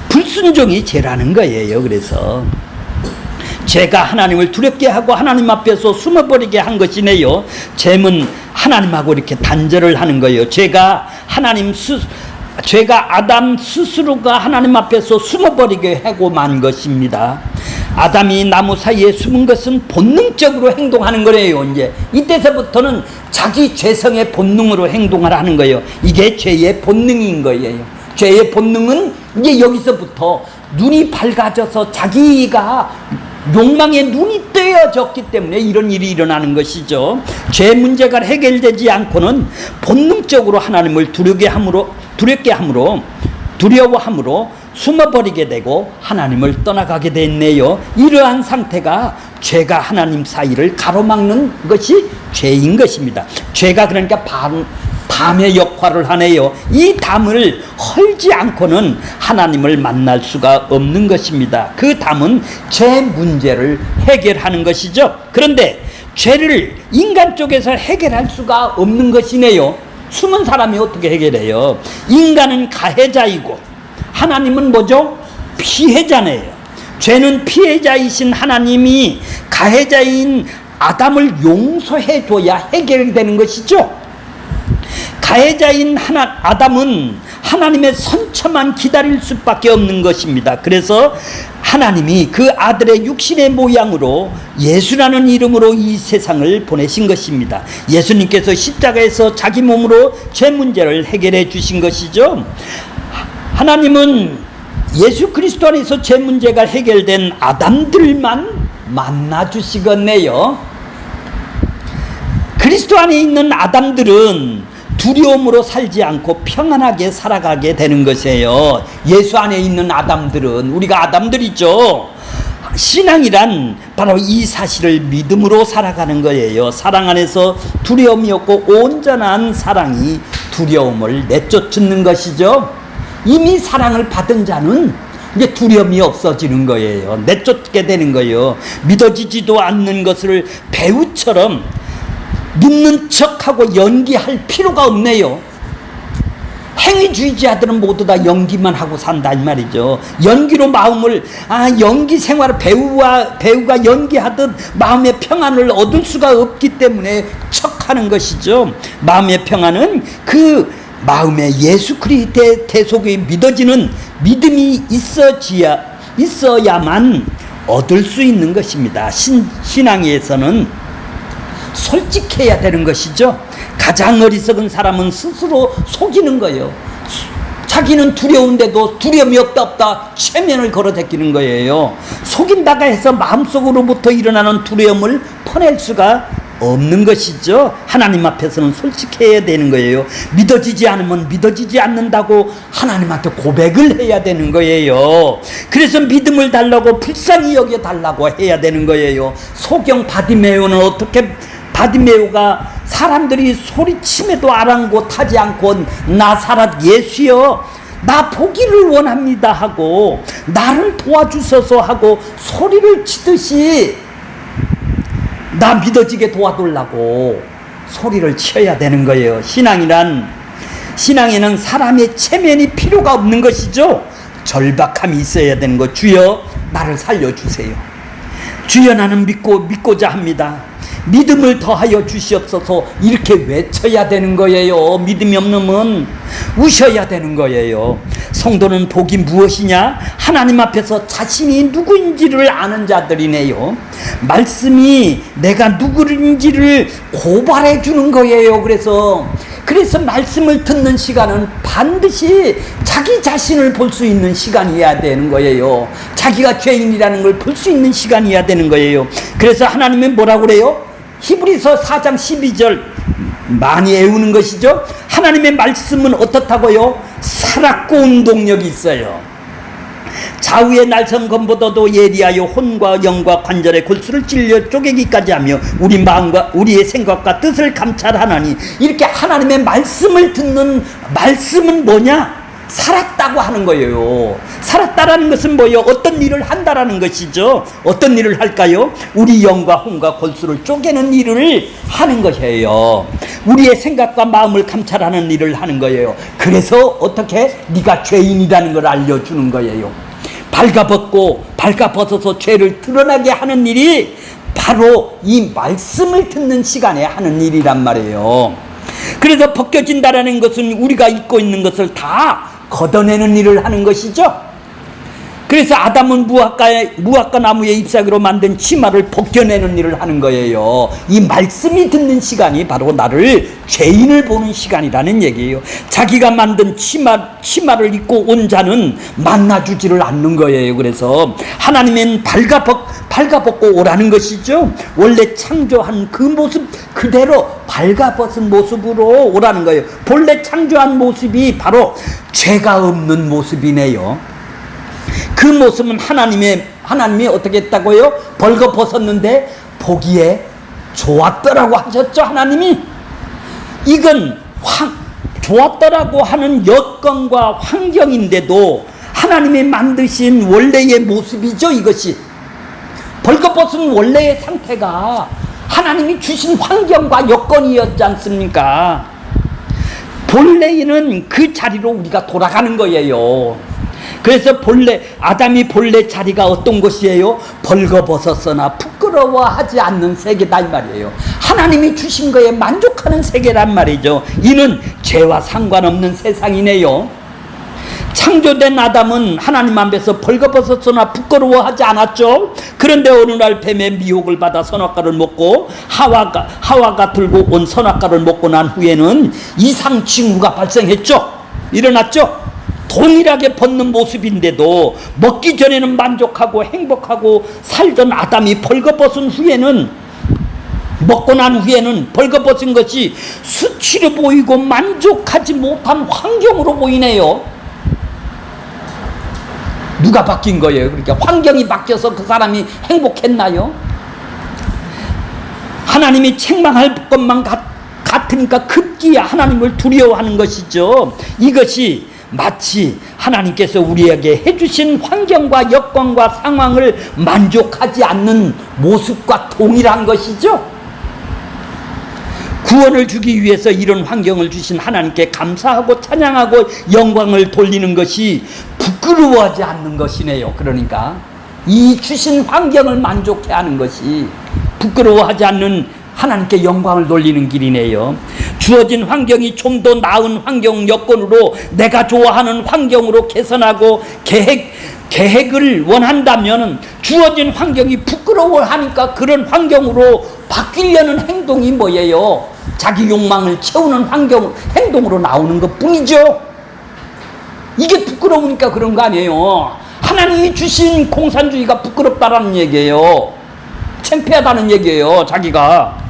불순종이 죄라는 거예요. 그래서 죄가 하나님을 두렵게 하고 하나님 앞에서 숨어버리게 한 것이네요. 죄는 하나님하고 이렇게 단절을 하는 거예요. 죄가 아담 스스로가 하나님 앞에서 숨어버리게 하고 만 것입니다. 아담이 나무 사이에 숨은 것은 본능적으로 행동하는 거래요. 이제 이때서부터는 자기 죄성의 본능으로 행동을 하는 거예요. 이게 죄의 본능인 거예요. 죄의 본능은 이제 여기서부터 눈이 밝아져서 자기가 욕망의 눈이 떼어졌기 때문에 이런 일이 일어나는 것이죠. 죄 문제가 해결되지 않고는 본능적으로 하나님을 두렵게 함으로 두려워함으로 숨어버리게 되고 하나님을 떠나가게 됐네요. 이러한 상태가 죄가 하나님 사이를 가로막는 것이 죄인 것입니다. 죄가 그러니까 담의 역할을 하네요. 이 담을 헐지 않고는 하나님을 만날 수가 없는 것입니다. 그 담은 죄 문제를 해결하는 것이죠. 그런데 죄를 인간 쪽에서 해결할 수가 없는 것이네요. 숨은 사람이 어떻게 해결해요? 인간은 가해자이고 하나님은 뭐죠? 피해자네요. 죄는 피해자이신 하나님이 가해자인 아담을 용서해 줘야 해결이 되는 것이죠. 가해자인 아담은 하나님의 선처만 기다릴 수밖에 없는 것입니다. 그래서 하나님이 그 아들의 육신의 모양으로 예수라는 이름으로 이 세상을 보내신 것입니다. 예수님께서 십자가에서 자기 몸으로 죄 문제를 해결해 주신 것이죠. 하나님은 예수 그리스도 안에서 죄 문제가 해결된 아담들만 만나 주시겠네요. 그리스도 안에 있는 아담들은 두려움으로 살지 않고 평안하게 살아가게 되는 것이에요. 예수 안에 있는 아담들은, 우리가 아담들이죠. 신앙이란 바로 이 사실을 믿음으로 살아가는 거예요. 사랑 안에서 두려움이 없고 온전한 사랑이 두려움을 내쫓는 것이죠. 이미 사랑을 받은 자는 이제 두려움이 없어지는 거예요. 내쫓게 되는 거예요. 믿어지지도 않는 것을 배우처럼 믿는 척하고 연기할 필요가 없네요. 행위주의자들은 모두 다 연기만 하고 산다 이 말이죠. 연기로 마음을 연기 생활을 배우가 연기하듯 마음의 평안을 얻을 수가 없기 때문에 척하는 것이죠. 마음의 평안은 그 마음에 예수 그리스도의 대속이 믿어지는 믿음이 있어야만 얻을 수 있는 것입니다. 신앙에서는 솔직해야 되는 것이죠. 가장 어리석은 사람은 스스로 속이는 거예요. 자기는 두려운데도 두려움이 없다 최면을 걸어제끼는 거예요. 속인다가 해서 마음속으로부터 일어나는 두려움을 퍼낼 수가 없는 것이죠. 하나님 앞에서는 솔직해야 되는 거예요. 믿어지지 않으면 믿어지지 않는다고 하나님한테 고백을 해야 되는 거예요. 그래서 믿음을 달라고 불쌍히 여겨 달라고 해야 되는 거예요. 소경 바디메오는 어떻게, 바디메오가 사람들이 소리침에도 아랑곳하지 않고 나사렛 예수여 나 보기를 원합니다 하고 나를 도와주소서 하고 소리를 치듯이 나 믿어지게 도와달라고 소리를 쳐야 되는 거예요. 신앙에는 사람의 체면이 필요가 없는 것이죠. 절박함이 있어야 되는 거. 주여 나를 살려주세요. 주여 나는 믿고자 합니다. 믿음을 더하여 주시옵소서. 이렇게 외쳐야 되는 거예요. 믿음이 없으면 우셔야 되는 거예요. 성도는 복이 무엇이냐? 하나님 앞에서 자신이 누구인지를 아는 자들이네요. 말씀이 내가 누구인지를 고발해 주는 거예요. 그래서 말씀을 듣는 시간은 반드시 자기 자신을 볼 수 있는 시간이어야 되는 거예요. 자기가 죄인이라는 걸 볼 수 있는 시간이어야 되는 거예요. 그래서 하나님은 뭐라고 그래요? 히브리서 4장 12절 많이 애우는 것이죠. 하나님의 말씀은 어떻다고요? 살았고 운동력이 있어요. 좌우의 날성검보다도 예리하여 혼과 영과 관절의 골수를 찔려 쪼개기까지 하며 우리 마음과 우리의 생각과 뜻을 감찰하나니. 이렇게 하나님의 말씀을 듣는 말씀은 뭐냐? 살았다고 하는 거예요. 살았다라는 것은 뭐예요? 어떤 일을 한다라는 것이죠. 어떤 일을 할까요? 우리 영과 혼과 골수를 쪼개는 일을 하는 것이에요. 우리의 생각과 마음을 감찰하는 일을 하는 거예요. 그래서 어떻게? 네가 죄인이라는 걸 알려주는 거예요. 발가벗어서 죄를 드러나게 하는 일이 바로 이 말씀을 듣는 시간에 하는 일이란 말이에요. 그래서 벗겨진다라는 것은 우리가 입고 있는 것을 다 걷어내는 일을 하는 것이죠. 그래서 아담은 무화과 나무의 잎사귀로 만든 치마를 벗겨내는 일을 하는 거예요. 이 말씀이 듣는 시간이 바로 나를 죄인을 보는 시간이라는 얘기예요. 자기가 만든 치마를 입고 온 자는 만나주지를 않는 거예요. 그래서 하나님은 발가벗고 오라는 것이죠. 원래 창조한 그 모습 그대로 발가벗은 모습으로 오라는 거예요. 본래 창조한 모습이 바로 죄가 없는 모습이네요. 그 모습은 하나님이 어떻게 했다고요? 벌거벗었는데 보기에 좋았더라고 하셨죠. 하나님이. 이건 좋았더라고 하는 여건과 환경인데도 하나님이 만드신 원래의 모습이죠. 이것이 벌거벗은 원래의 상태가 하나님이 주신 환경과 여건이었지 않습니까? 본래는 그 자리로 우리가 돌아가는 거예요. 그래서 아담이 본래 자리가 어떤 것이에요? 벌거벗었으나 부끄러워하지 않는 세계다 이 말이에요. 하나님이 주신 거에 만족하는 세계란 말이죠. 이는 죄와 상관없는 세상이네요. 창조된 아담은 하나님 앞에서 벌거벗었으나 부끄러워하지 않았죠. 그런데 어느 날 뱀의 미혹을 받아 선악과를 먹고 하와가 들고 온 선악과를 먹고 난 후에는 이상 징후가 발생했죠. 일어났죠. 동일하게 벗는 모습인데도 먹기 전에는 만족하고 행복하고 살던 아담이 벌거벗은 후에는, 먹고 난 후에는 벌거벗은 것이 수치로 보이고 만족하지 못한 환경으로 보이네요. 누가 바뀐 거예요? 그러니까 환경이 바뀌어서 그 사람이 행복했나요? 하나님이 책망할 것만 같으니까 급기야 하나님을 두려워하는 것이죠. 이것이 마치 하나님께서 우리에게 해주신 환경과 여건과 상황을 만족하지 않는 모습과 동일한 것이죠. 구원을 주기 위해서 이런 환경을 주신 하나님께 감사하고 찬양하고 영광을 돌리는 것이 부끄러워하지 않는 것이네요. 그러니까 이 주신 환경을 만족해 하는 것이 부끄러워하지 않는 하나님께 영광을 돌리는 길이네요. 주어진 환경이 좀 더 나은 환경 여건으로 내가 좋아하는 환경으로 개선하고 계획을 원한다면 주어진 환경이 부끄러워하니까 그런 환경으로 바뀌려는 행동이 뭐예요? 자기 욕망을 채우는 행동으로 나오는 것 뿐이죠. 이게 부끄러우니까 그런 거 아니에요. 하나님이 주신 공산주의가 부끄럽다라는 얘기예요. 창피하다는 얘기예요. 자기가.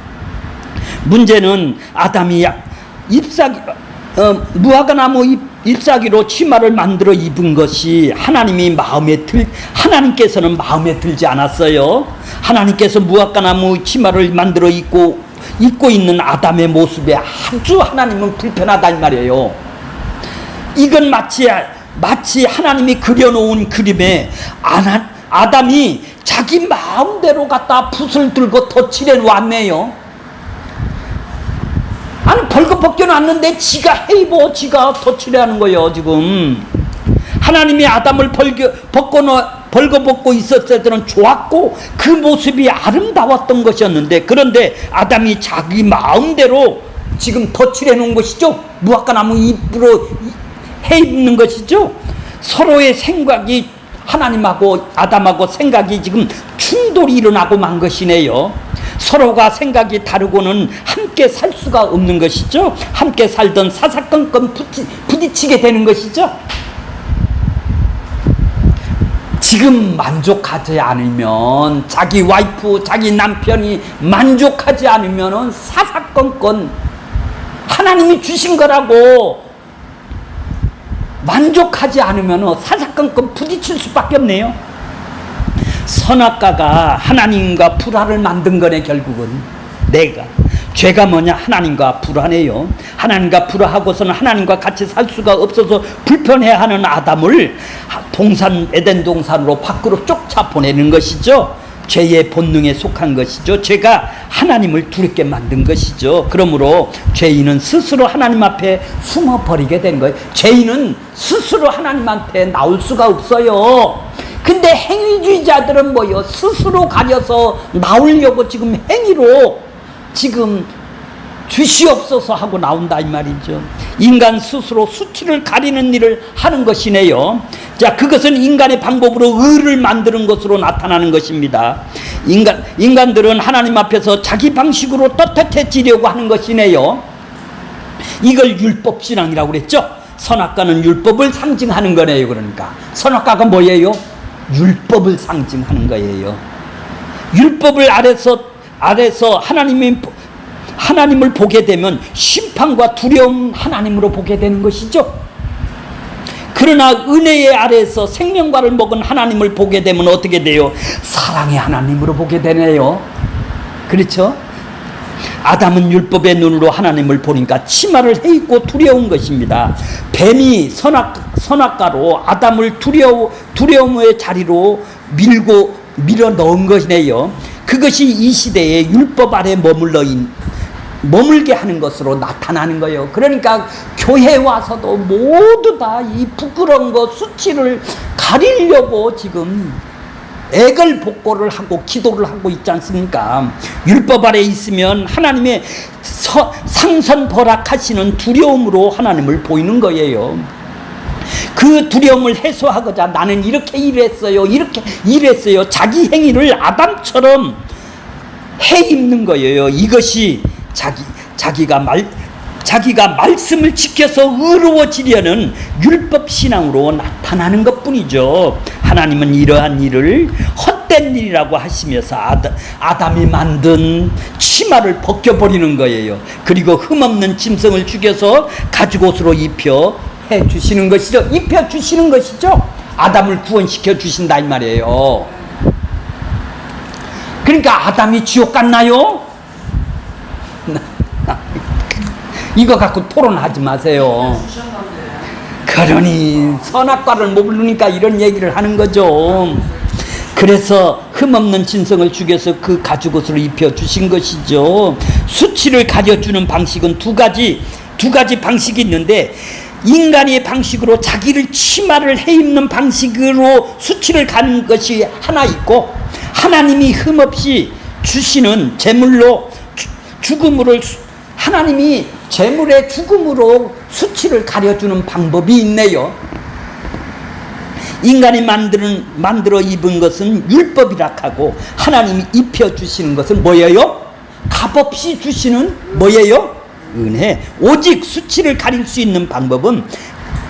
문제는 아담이 무화과나무 잎사귀로 치마를 만들어 입은 것이 하나님께서는 마음에 들지 않았어요. 하나님께서 무화과나무 치마를 만들어 입고 있는 아담의 모습에 아주 하나님은 불편하다 이 말이에요. 이건 마치 하나님이 그려놓은 그림에 아담이 자기 마음대로 갖다 붓을 들고 덧칠해 놓았네요. 아니 벌거벗겨 놨는데 지가 지가 덧칠해 하는 거예요. 지금 하나님이 아담을 벌거벗고 있었을 때는 좋았고 그 모습이 아름다웠던 것이었는데, 그런데 아담이 자기 마음대로 지금 덧칠해 놓은 것이죠. 무화과나무 잎으로 해 입는 것이죠. 서로의 생각이, 하나님하고 아담하고 생각이 지금 충돌이 일어나고 만 것이네요. 서로가 생각이 다르고는 함께 살 수가 없는 것이죠. 함께 살던 사사건건 부딪히게 되는 것이죠. 지금 만족하지 않으면, 자기 와이프, 자기 남편이 만족하지 않으면 사사건건 하나님이 주신 거라고 만족하지 않으면 사사건건 부딪힐 수밖에 없네요. 선악과가 하나님과 불화를 만든 거네. 결국은 죄가 뭐냐? 하나님과 불화네요. 하나님과 불화하고서는 하나님과 같이 살 수가 없어서 불편해하는 아담을 에덴 동산으로 밖으로 쫓아보내는 것이죠. 죄의 본능에 속한 것이죠. 죄가 하나님을 두렵게 만든 것이죠. 그러므로 죄인은 스스로 하나님 앞에 숨어버리게 된 거예요. 죄인은 스스로 하나님 앞에 나올 수가 없어요. 근데 행위주의자들은 뭐요? 스스로 가려서 나오려고 지금 행위로 지금 주시옵소서 하고 나온다 이 말이죠. 인간 스스로 수치를 가리는 일을 하는 것이네요. 자, 그것은 인간의 방법으로 의를 만드는 것으로 나타나는 것입니다. 인간들은 하나님 앞에서 자기 방식으로 떳떳해지려고 하는 것이네요. 이걸 율법신앙이라고 그랬죠. 선악과는 율법을 상징하는 거네요. 그러니까 선악과가 뭐예요? 율법을 상징하는 거예요. 율법을 아래서 하나님을 보게 되면 심판과 두려움 하나님으로 보게 되는 것이죠. 그러나 은혜의 아래에서 생명과를 먹은 하나님을 보게 되면 어떻게 돼요? 사랑의 하나님으로 보게 되네요. 그렇죠? 아담은 율법의 눈으로 하나님을 보니까 치마를 해입고 두려운 것입니다. 뱀이 선악과로 아담을 두려움의 자리로 밀어 넣은 것이네요. 그것이 이 시대에 율법 아래 머물게 하는 것으로 나타나는 거예요. 그러니까 교회에 와서도 모두 다 이 부끄러운 것, 수치를 가리려고 지금 애걸복고를 하고 기도를 하고 있지 않습니까? 율법 아래 있으면 하나님의 상선벌악하시는 두려움으로 하나님을 보이는 거예요. 그 두려움을 해소하고자 나는 이렇게 일했어요, 이렇게 일했어요, 자기 행위를 아담처럼 해입는 거예요. 이것이 자기가 말씀을 지켜서 의로워지려는 율법 신앙으로 나타나는 것뿐이죠. 하나님은 이러한 일을 헛된 일이라고 하시면서 아담이 만든 치마를 벗겨버리는 거예요. 그리고 흠없는 짐승을 죽여서 가죽옷으로 입혀 주시는 것이죠. 입혀 주시는 것이죠. 아담을 구원시켜 주신다 이 말이에요. 그러니까 아담이 지옥 갔나요? 이거 갖고 토론하지 마세요. 그러니 선악과를 모르니까 이런 얘기를 하는 거죠. 그래서 흠없는 짐승을 죽여서 그 가죽옷으로 입혀 주신 것이죠. 수치를 가려주는 방식은 두 가지 방식이 있는데, 인간의 방식으로 자기를 치마를 해입는 방식으로 수치를 가는 것이 하나 있고, 하나님이 흠없이 주시는 제물로 죽음으로, 하나님이 제물의 죽음으로 수치를 가려주는 방법이 있네요. 인간이 만들어 입은 것은 율법이라 하고, 하나님이 입혀주시는 것은 뭐예요? 값없이 주시는 뭐예요? 은혜. 오직 수치를 가릴 수 있는 방법은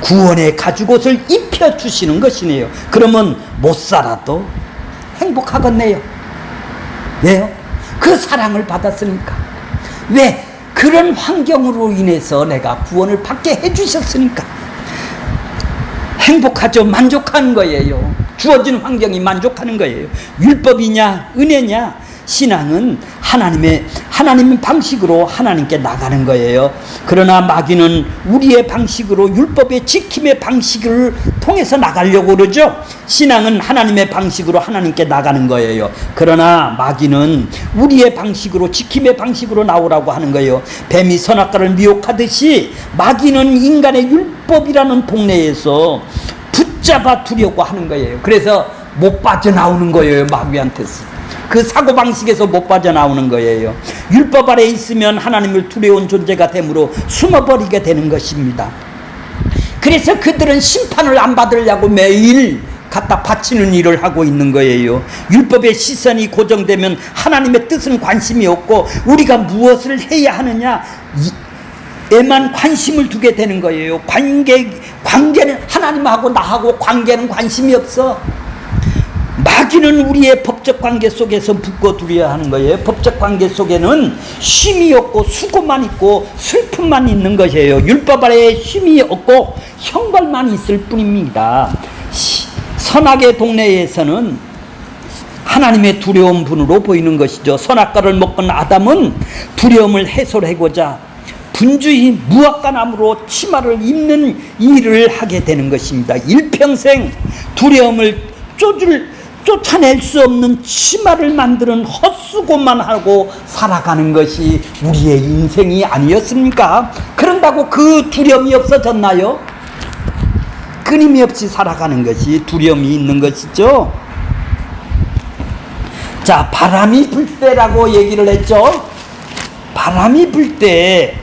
구원의 가죽옷을 입혀주시는 것이네요. 그러면 못 살아도 행복하겠네요. 왜요? 그 사랑을 받았으니까. 왜? 그런 환경으로 인해서 내가 구원을 받게 해주셨으니까 행복하죠. 만족하는 거예요. 주어진 환경이 만족하는 거예요. 율법이냐 은혜냐, 신앙은 하나님의 방식으로 하나님께 나가는 거예요. 그러나 마귀는 우리의 방식으로, 율법의 지킴의 방식을 통해서 나가려고 그러죠. 신앙은 하나님의 방식으로 하나님께 나가는 거예요. 그러나 마귀는 우리의 방식으로, 지킴의 방식으로 나오라고 하는 거예요. 뱀이 선악과를 미혹하듯이 마귀는 인간의 율법이라는 동네에서 붙잡아 두려고 하는 거예요. 그래서 못 빠져나오는 거예요. 마귀한테서. 그 사고방식에서 못 빠져나오는 거예요. 율법 아래 있으면 하나님을 두려운 존재가 되므로 숨어버리게 되는 것입니다. 그래서 그들은 심판을 안 받으려고 매일 갖다 바치는 일을 하고 있는 거예요. 율법의 시선이 고정되면 하나님의 뜻은 관심이 없고, 우리가 무엇을 해야 하느냐 에만 관심을 두게 되는 거예요. 관계는 하나님하고 나하고 관계는 관심이 없어. 마귀는 우리의 법적 관계 속에서 묶어두려 하는 거예요. 법적 관계 속에는 쉼이 없고 수고만 있고 슬픔만 있는 것이에요. 율법 아래에 쉼이 없고 형벌만 있을 뿐입니다. 선악의 동네에서는 하나님의 두려운 분으로 보이는 것이죠. 선악과를 먹은 아담은 두려움을 해소하고자 분주히 무화과나무로 치마를 입는 일을 하게 되는 것입니다. 일평생 두려움을 쫓아낼 수 없는 치마를 만드는 헛수고만 하고 살아가는 것이 우리의 인생이 아니었습니까? 그런다고 그 두려움이 없어졌나요? 끊임이 없이 살아가는 것이 두려움이 있는 것이죠. 자, 바람이 불 때라고 얘기를 했죠. 바람이 불 때,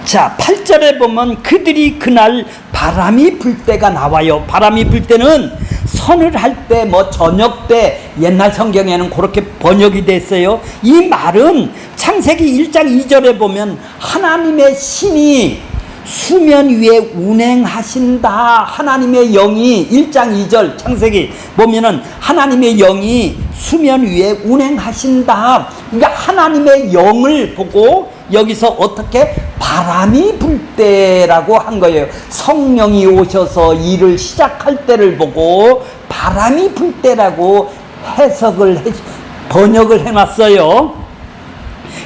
자 8절에 보면 그들이 그날 바람이 불 때가 나와요. 바람이 불 때는 선을 할 때, 저녁 때, 옛날 성경에는 그렇게 번역이 됐어요. 이 말은 창세기 1장 2절에 보면 하나님의 신이 수면 위에 운행하신다. 하나님의 영이 1장 2절 창세기 보면은 하나님의 영이 수면 위에 운행하신다. 그러니까 하나님의 영을 보고 여기서 어떻게 바람이 불 때라고 한 거예요. 성령이 오셔서 일을 시작할 때를 보고 바람이 불 때라고 번역을 해놨어요.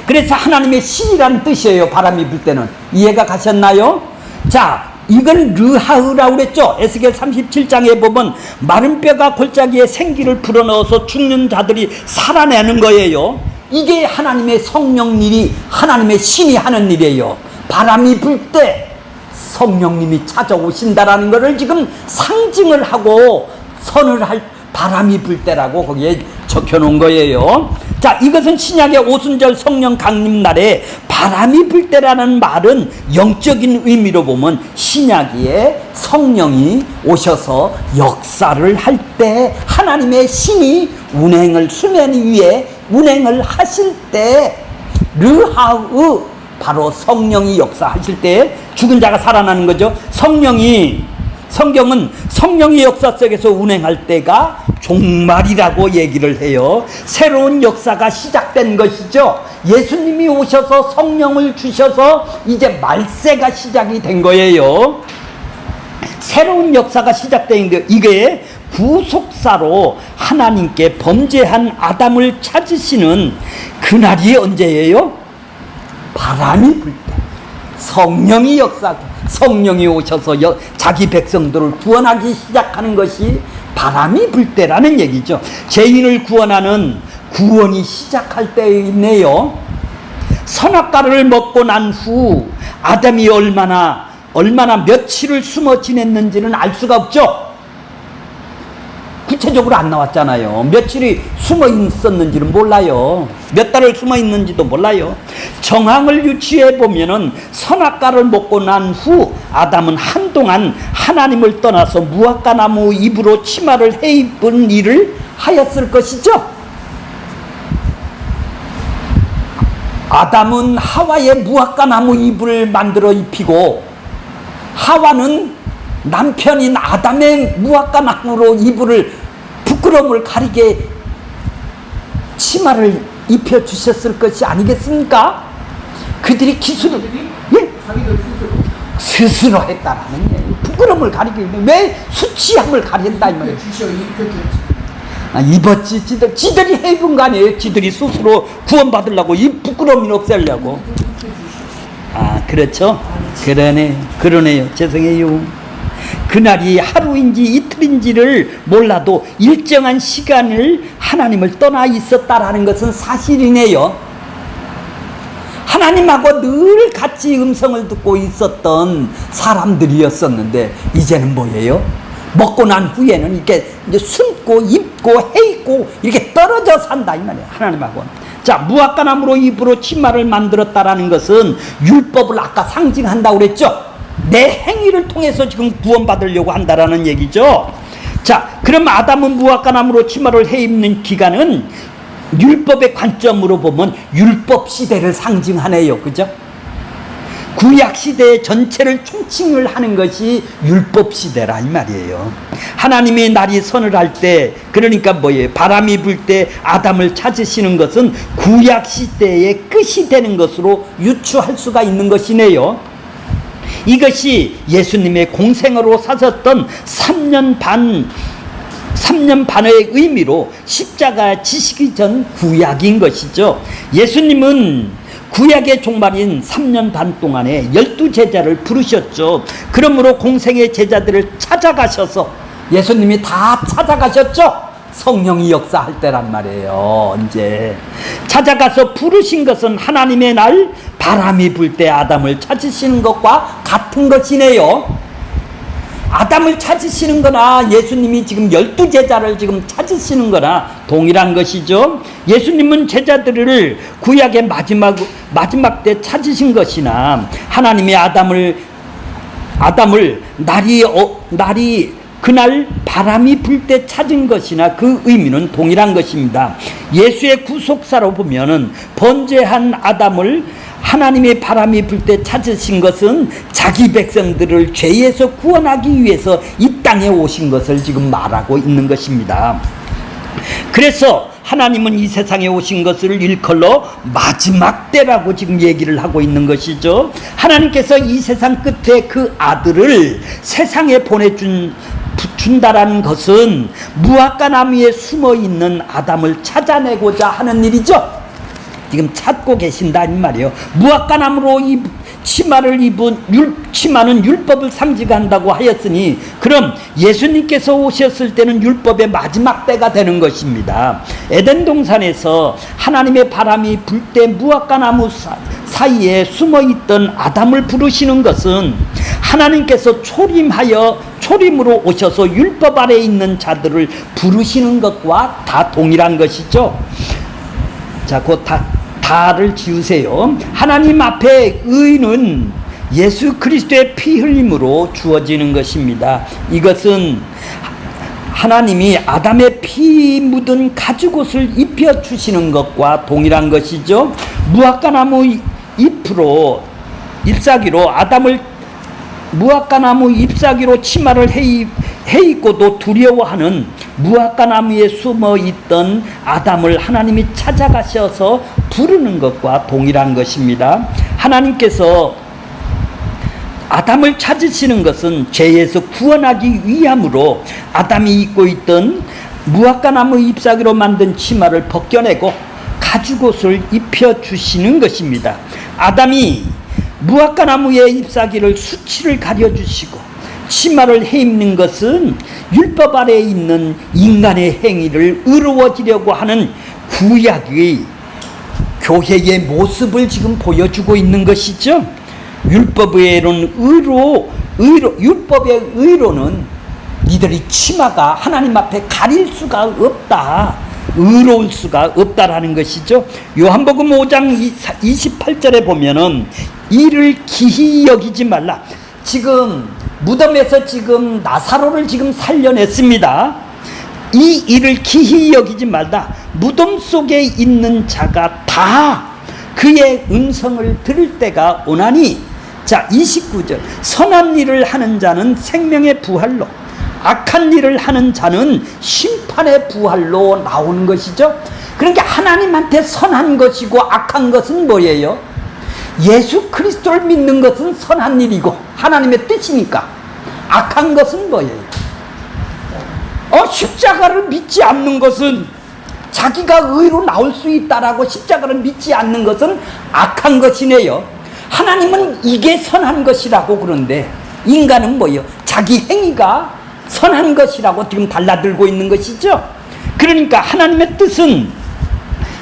그래서 하나님의 신이라는 뜻이에요. 바람이 불 때는. 이해가 가셨나요? 자, 이건 르하으라고 그랬죠. 에스겔 37장에 보면 마른 뼈가 골짜기에 생기를 불어넣어서 죽는 자들이 살아내는 거예요. 이게 하나님의 성령 일이, 하나님의 신이 하는 일이에요. 바람이 불 때 성령님이 찾아오신다라는 것을 지금 상징을 하고 선을 할 바람이 불 때라고 거기에 적혀 놓은 거예요. 자, 이것은 신약의 오순절 성령 강림 날에 바람이 불 때라는 말은 영적인 의미로 보면 신약에 성령이 오셔서 역사를 할 때 하나님의 신이 운행을 수면 위에 운행을 하실 때 르하으 바로 성령이 역사하실 때 죽은 자가 살아나는 거죠. 성경은 성령의 역사 속에서 운행할 때가 종말이라고 얘기를 해요. 새로운 역사가 시작된 것이죠. 예수님이 오셔서 성령을 주셔서 이제 말세가 시작이 된 거예요. 새로운 역사가 시작된 이게 구속사로 하나님께 범죄한 아담을 찾으시는 그날이 언제예요? 바람이 불 때. 성령이 성령이 오셔서 자기 백성들을 구원하기 시작하는 것이 바람이 불 때라는 얘기죠. 죄인을 구원하는 구원이 시작할 때에 있네요. 선악과를 먹고 난 후 아담이 얼마나 며칠을 숨어 지냈는지는 알 수가 없죠. 구체적으로 안 나왔잖아요. 며칠이 숨어 있었는지는 몰라요. 몇 달을 숨어 있는지도 몰라요. 정황을 유추해 보면은 선악과를 먹고 난 후 아담은 한동안 하나님을 떠나서 무화과 나무 잎으로 치마를 해 입은 일을 하였을 것이죠. 아담은 하와의 무화과 나무 잎을 만들어 입히고 하와는 남편인 아담의 무화과 나무로 이불을 부끄러움을 가리게 치마를 입혀 주셨을 것이 아니겠습니까? 그들이 기술을 자기들 스스로 했다라는 얘기. 부끄러움을 가리기 왜 수치함을 가린다 이 말이에요. 입었지 지들이 해본 거 아니에요. 지들이 스스로 구원받으려고 이 부끄러움을 없애려고. 그렇죠. 그러네요. 죄송해요. 그날이 하루인지 이틀인지를 몰라도 일정한 시간을 하나님을 떠나 있었다라는 것은 사실이네요. 하나님하고 늘 같이 음성을 듣고 있었던 사람들이었었는데 이제는 뭐예요? 먹고 난 후에는 이렇게 이제 숨고 입고 해입고 이렇게 떨어져 산다 이 말이에요. 하나님하고. 자, 무화과 나무로 잎으로 치마를 만들었다라는 것은 율법을 아까 상징한다고 그랬죠. 내 행위를 통해서 지금 구원받으려고 한다라는 얘기죠. 자, 그럼 아담은 무화과 나무로 치마를 해 입는 기간은 율법의 관점으로 보면 율법 시대를 상징하네요. 그죠? 구약 시대의 전체를 총칭을 하는 것이 율법 시대라 이 말이에요. 하나님의 날이 선을 할 때, 그러니까 뭐예요? 바람이 불 때 아담을 찾으시는 것은 구약 시대의 끝이 되는 것으로 유추할 수가 있는 것이네요. 이것이 예수님의 공생으로 사셨던 3년 반의 의미로 십자가 지시기 전 구약인 것이죠. 예수님은 구약의 종말인 3년 반 동안에 12제자를 부르셨죠. 그러므로 공생의 제자들을 찾아가셔서 예수님이 다 찾아가셨죠. 성령이 역사할 때란 말이에요. 언제 찾아가서 부르신 것은 하나님의 날 바람이 불 때 아담을 찾으시는 것과 같은 것이네요. 아담을 찾으시는 거나 예수님이 지금 12제자를 지금 찾으시는 거나 동일한 것이죠. 예수님은 제자들을 구약의 마지막 때 찾으신 것이나 하나님이 아담을 날이 그날 바람이 불 때 찾은 것이나 그 의미는 동일한 것입니다. 예수의 구속사로 보면은 번제한 아담을 하나님의 바람이 불 때 찾으신 것은 자기 백성들을 죄에서 구원하기 위해서 이 땅에 오신 것을 지금 말하고 있는 것입니다. 그래서 하나님은 이 세상에 오신 것을 일컬어 마지막 때라고 지금 얘기를 하고 있는 것이죠. 하나님께서 이 세상 끝에 그 아들을 세상에 준다라는 것은 무화과 나무에 숨어 있는 아담을 찾아내고자 하는 일이죠. 지금 찾고 계신다 이 말이에요. 무화과 나무로 치마를 입은 치마는 율법을 상징한다고 하였으니, 그럼 예수님께서 오셨을 때는 율법의 마지막 때가 되는 것입니다. 에덴 동산에서 하나님의 바람이 불 때 무화과 나무 사이에 숨어 있던 아담을 부르시는 것은 하나님께서 초림으로 오셔서 율법 아래에 있는 자들을 부르시는 것과 다 동일한 것이죠. 자, 그 다를 지우세요. 하나님 앞에 의는 예수 그리스도의 피 흘림으로 주어지는 것입니다. 이것은 하나님이 아담의 피 묻은 가죽옷을 입혀주시는 것과 동일한 것이죠. 무화과 나무 잎사귀로 아담을 무화과 나무 잎사귀로 치마를 해입고도 두려워하는 무화과 나무에 숨어 있던 아담을 하나님이 찾아가셔서 부르는 것과 동일한 것입니다. 하나님께서 아담을 찾으시는 것은 죄에서 구원하기 위함으로 아담이 입고 있던 무화과 나무 잎사귀로 만든 치마를 벗겨내고 가죽옷을 입혀주시는 것입니다. 아담이 무화과 나무의 잎사귀를 수치를 가려주시고 치마를 해입는 것은 율법 아래에 있는 인간의 행위를 의로워지려고 하는 구약의 교회의 모습을 지금 보여주고 있는 것이죠. 율법의 의로는 니들이 치마가 하나님 앞에 가릴 수가 없다, 의로울 수가 없다라는 것이죠. 요한복음 5장 28절에 보면은 이를 기히 여기지 말라. 지금 무덤에서 지금 나사로를 지금 살려냈습니다. 이 일을 기히 여기지 말다. 무덤 속에 있는 자가 다 그의 음성을 들을 때가 오나니. 자, 29절. 선한 일을 하는 자는 생명의 부활로, 악한 일을 하는 자는 심판의 부활로 나오는 것이죠. 그러니까 하나님한테 선한 것이고 악한 것은 뭐예요? 예수 그리스도를 믿는 것은 선한 일이고 하나님의 뜻이니까. 악한 것은 뭐예요? 십자가를 믿지 않는 것은, 자기가 의로 나올 수 있다라고 십자가를 믿지 않는 것은 악한 것이네요. 하나님은 이게 선한 것이라고 그러는데 인간은 뭐예요? 자기 행위가 선한 것이라고 지금 달라들고 있는 것이죠. 그러니까 하나님의 뜻은,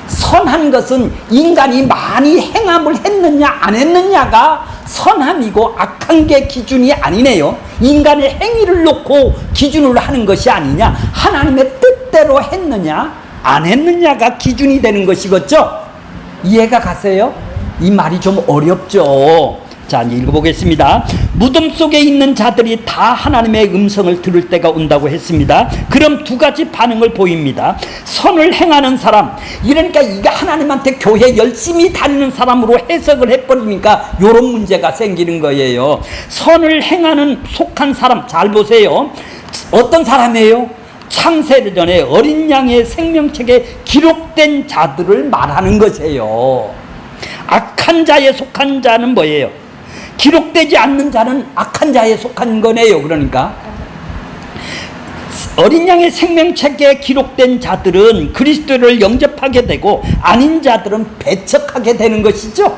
선한 것은 인간이 많이 행함을 했느냐 안 했느냐가 선함이고 악한 게 기준이 아니네요. 인간의 행위를 놓고 기준으로 하는 것이 아니냐, 하나님의 뜻대로 했느냐 안 했느냐가 기준이 되는 것이겠죠. 이해가 가세요? 이 말이 좀 어렵죠. 자, 이제 읽어보겠습니다. 무덤 속에 있는 자들이 다 하나님의 음성을 들을 때가 온다고 했습니다. 그럼 두 가지 반응을 보입니다. 선을 행하는 사람, 이러니까 이게 하나님한테 교회 열심히 다니는 사람으로 해석을 해버리니까 이런 문제가 생기는 거예요. 선을 행하는 속한 사람, 잘 보세요. 어떤 사람이에요? 창세전에 어린 양의 생명책에 기록된 자들을 말하는 것이에요. 악한 자에 속한 자는 뭐예요? 기록되지 않는 자는 악한 자에 속한 거네요. 그러니까 어린 양의 생명책에 기록된 자들은 그리스도를 영접하게 되고 아닌 자들은 배척하게 되는 것이죠.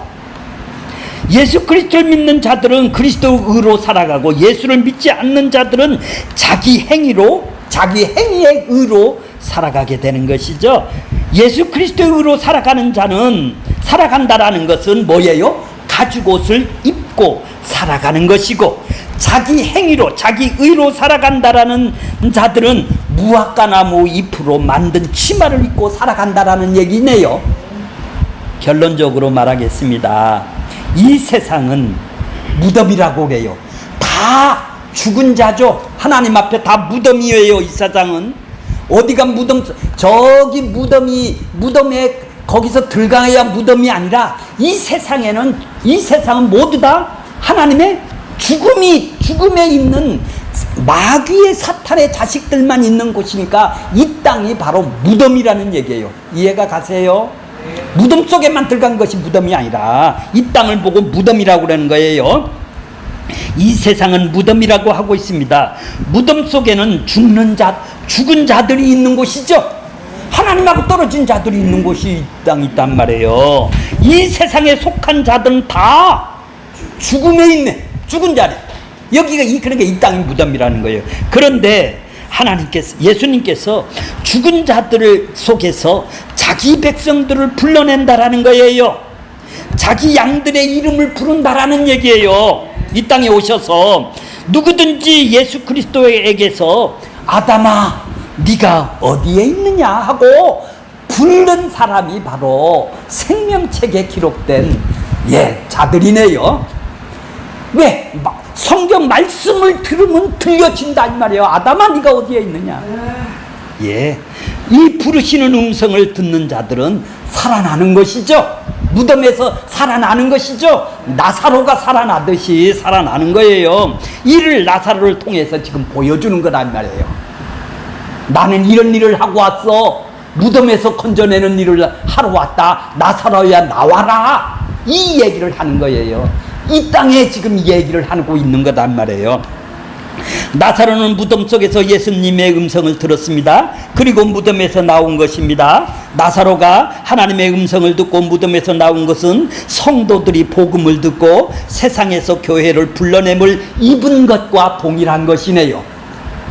예수 그리스도를 믿는 자들은 그리스도의로 살아가고, 예수를 믿지 않는 자들은 자기 행위의 의로 살아가게 되는 것이죠. 예수 그리스도의 의로 살아간다라는 것은 뭐예요? 가죽옷을 입고 살아가는 것이고, 자기 행위로, 자기 의로 살아간다라는 자들은 무화과 나무 잎으로 만든 치마를 입고 살아간다라는 얘기네요. 결론적으로 말하겠습니다. 이 세상은 무덤이라고 해요. 다 죽은 자죠. 하나님 앞에 다 무덤이에요. 이 세상은 어디가 무덤, 저기 무덤에 거기서 들어가야 무덤이 아니라 이 세상은 모두 다 하나님의 죽음에 있는 마귀의 사탄의 자식들만 있는 곳이니까 이 땅이 바로 무덤이라는 얘기예요. 이해가 가세요? 무덤 속에만 들어간 것이 무덤이 아니라 이 땅을 보고 무덤이라고 그러는 거예요. 이 세상은 무덤이라고 하고 있습니다. 무덤 속에는 죽은 자들이 있는 곳이죠. 하나님하고 떨어진 자들이 있는 곳이 이 땅이 있단 말이에요. 이 세상에 속한 자들은 다 죽음에 있네. 죽은 자리. 여기가 그러니까 이 땅이 무덤이라는 거예요. 그런데 예수님께서 죽은 자들 속에서 자기 백성들을 불러낸다라는 거예요. 자기 양들의 이름을 부른다라는 얘기예요. 이 땅에 오셔서 누구든지 예수 그리스도에게서 아담아 네가 어디에 있느냐 하고 부른 사람이 바로 생명책에 기록된 자들이네요. 왜? 성경 말씀을 들으면 들려진다 이 말이에요. 아담아 네가 어디에 있느냐. 이 부르시는 음성을 듣는 자들은 살아나는 것이죠. 무덤에서 살아나는 것이죠. 나사로가 살아나듯이 살아나는 거예요. 이를 나사로를 통해서 지금 보여주는 거란 말이에요. 나는 이런 일을 하고 왔어. 무덤에서 건져내는 일을 하러 왔다. 나사로야 나와라. 이 얘기를 하는 거예요. 이 땅에 지금 이 얘기를 하고 있는 거란 말이에요. 나사로는 무덤 속에서 예수님의 음성을 들었습니다. 그리고 무덤에서 나온 것입니다. 나사로가 하나님의 음성을 듣고 무덤에서 나온 것은 성도들이 복음을 듣고 세상에서 교회를 불러냄을 입은 것과 동일한 것이네요.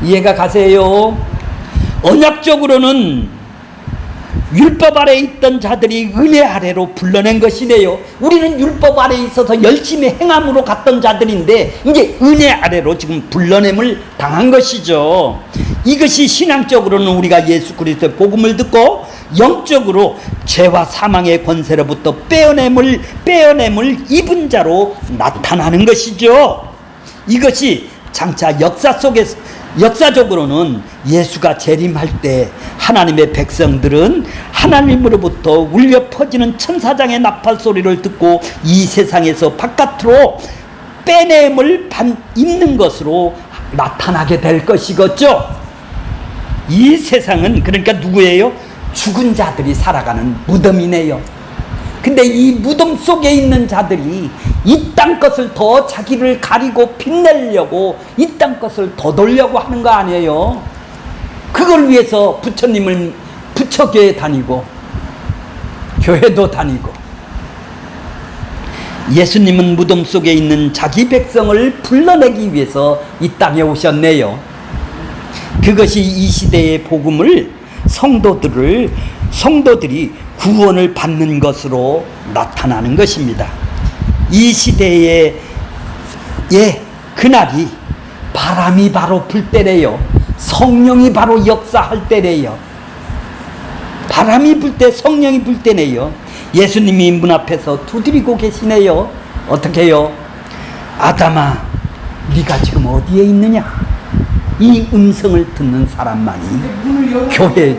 이해가 가세요? 언약적으로는 율법 아래에 있던 자들이 은혜 아래로 불러낸 것이네요. 우리는 율법 아래에 있어서 열심히 행함으로 갔던 자들인데 이제 은혜 아래로 지금 불러냄을 당한 것이죠. 이것이 신앙적으로는 우리가 예수 그리스도의 복음을 듣고 영적으로 죄와 사망의 권세로부터 빼어냄을 입은 자로 나타나는 것이죠. 이것이 장차 역사적으로는 예수가 재림할 때 하나님의 백성들은 하나님으로부터 울려 퍼지는 천사장의 나팔 소리를 듣고 이 세상에서 바깥으로 빼냄을 입는 것으로 나타나게 될 것이겠죠. 이 세상은 그러니까 누구예요? 죽은 자들이 살아가는 무덤이네요. 근데 이 무덤 속에 있는 자들이 이 땅 것을 더 자기를 가리고 빛내려고 이 땅 것을 더 돌려고 하는 거 아니에요. 그걸 위해서 부처교회 다니고 교회도 다니고 예수님은 무덤 속에 있는 자기 백성을 불러내기 위해서 이 땅에 오셨네요. 그것이 이 시대의 복음을 성도들이 구원을 받는 것으로 나타나는 것입니다. 이 시대의 그날이 바람이 바로 불 때래요. 성령이 바로 역사할 때래요. 바람이 불 때 성령이 불 때네요. 예수님이 문 앞에서 두드리고 계시네요. 어떻게 해요? 아담아 네가 지금 어디에 있느냐. 이 음성을 듣는 사람만이 교회에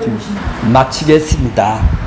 마치겠습니다.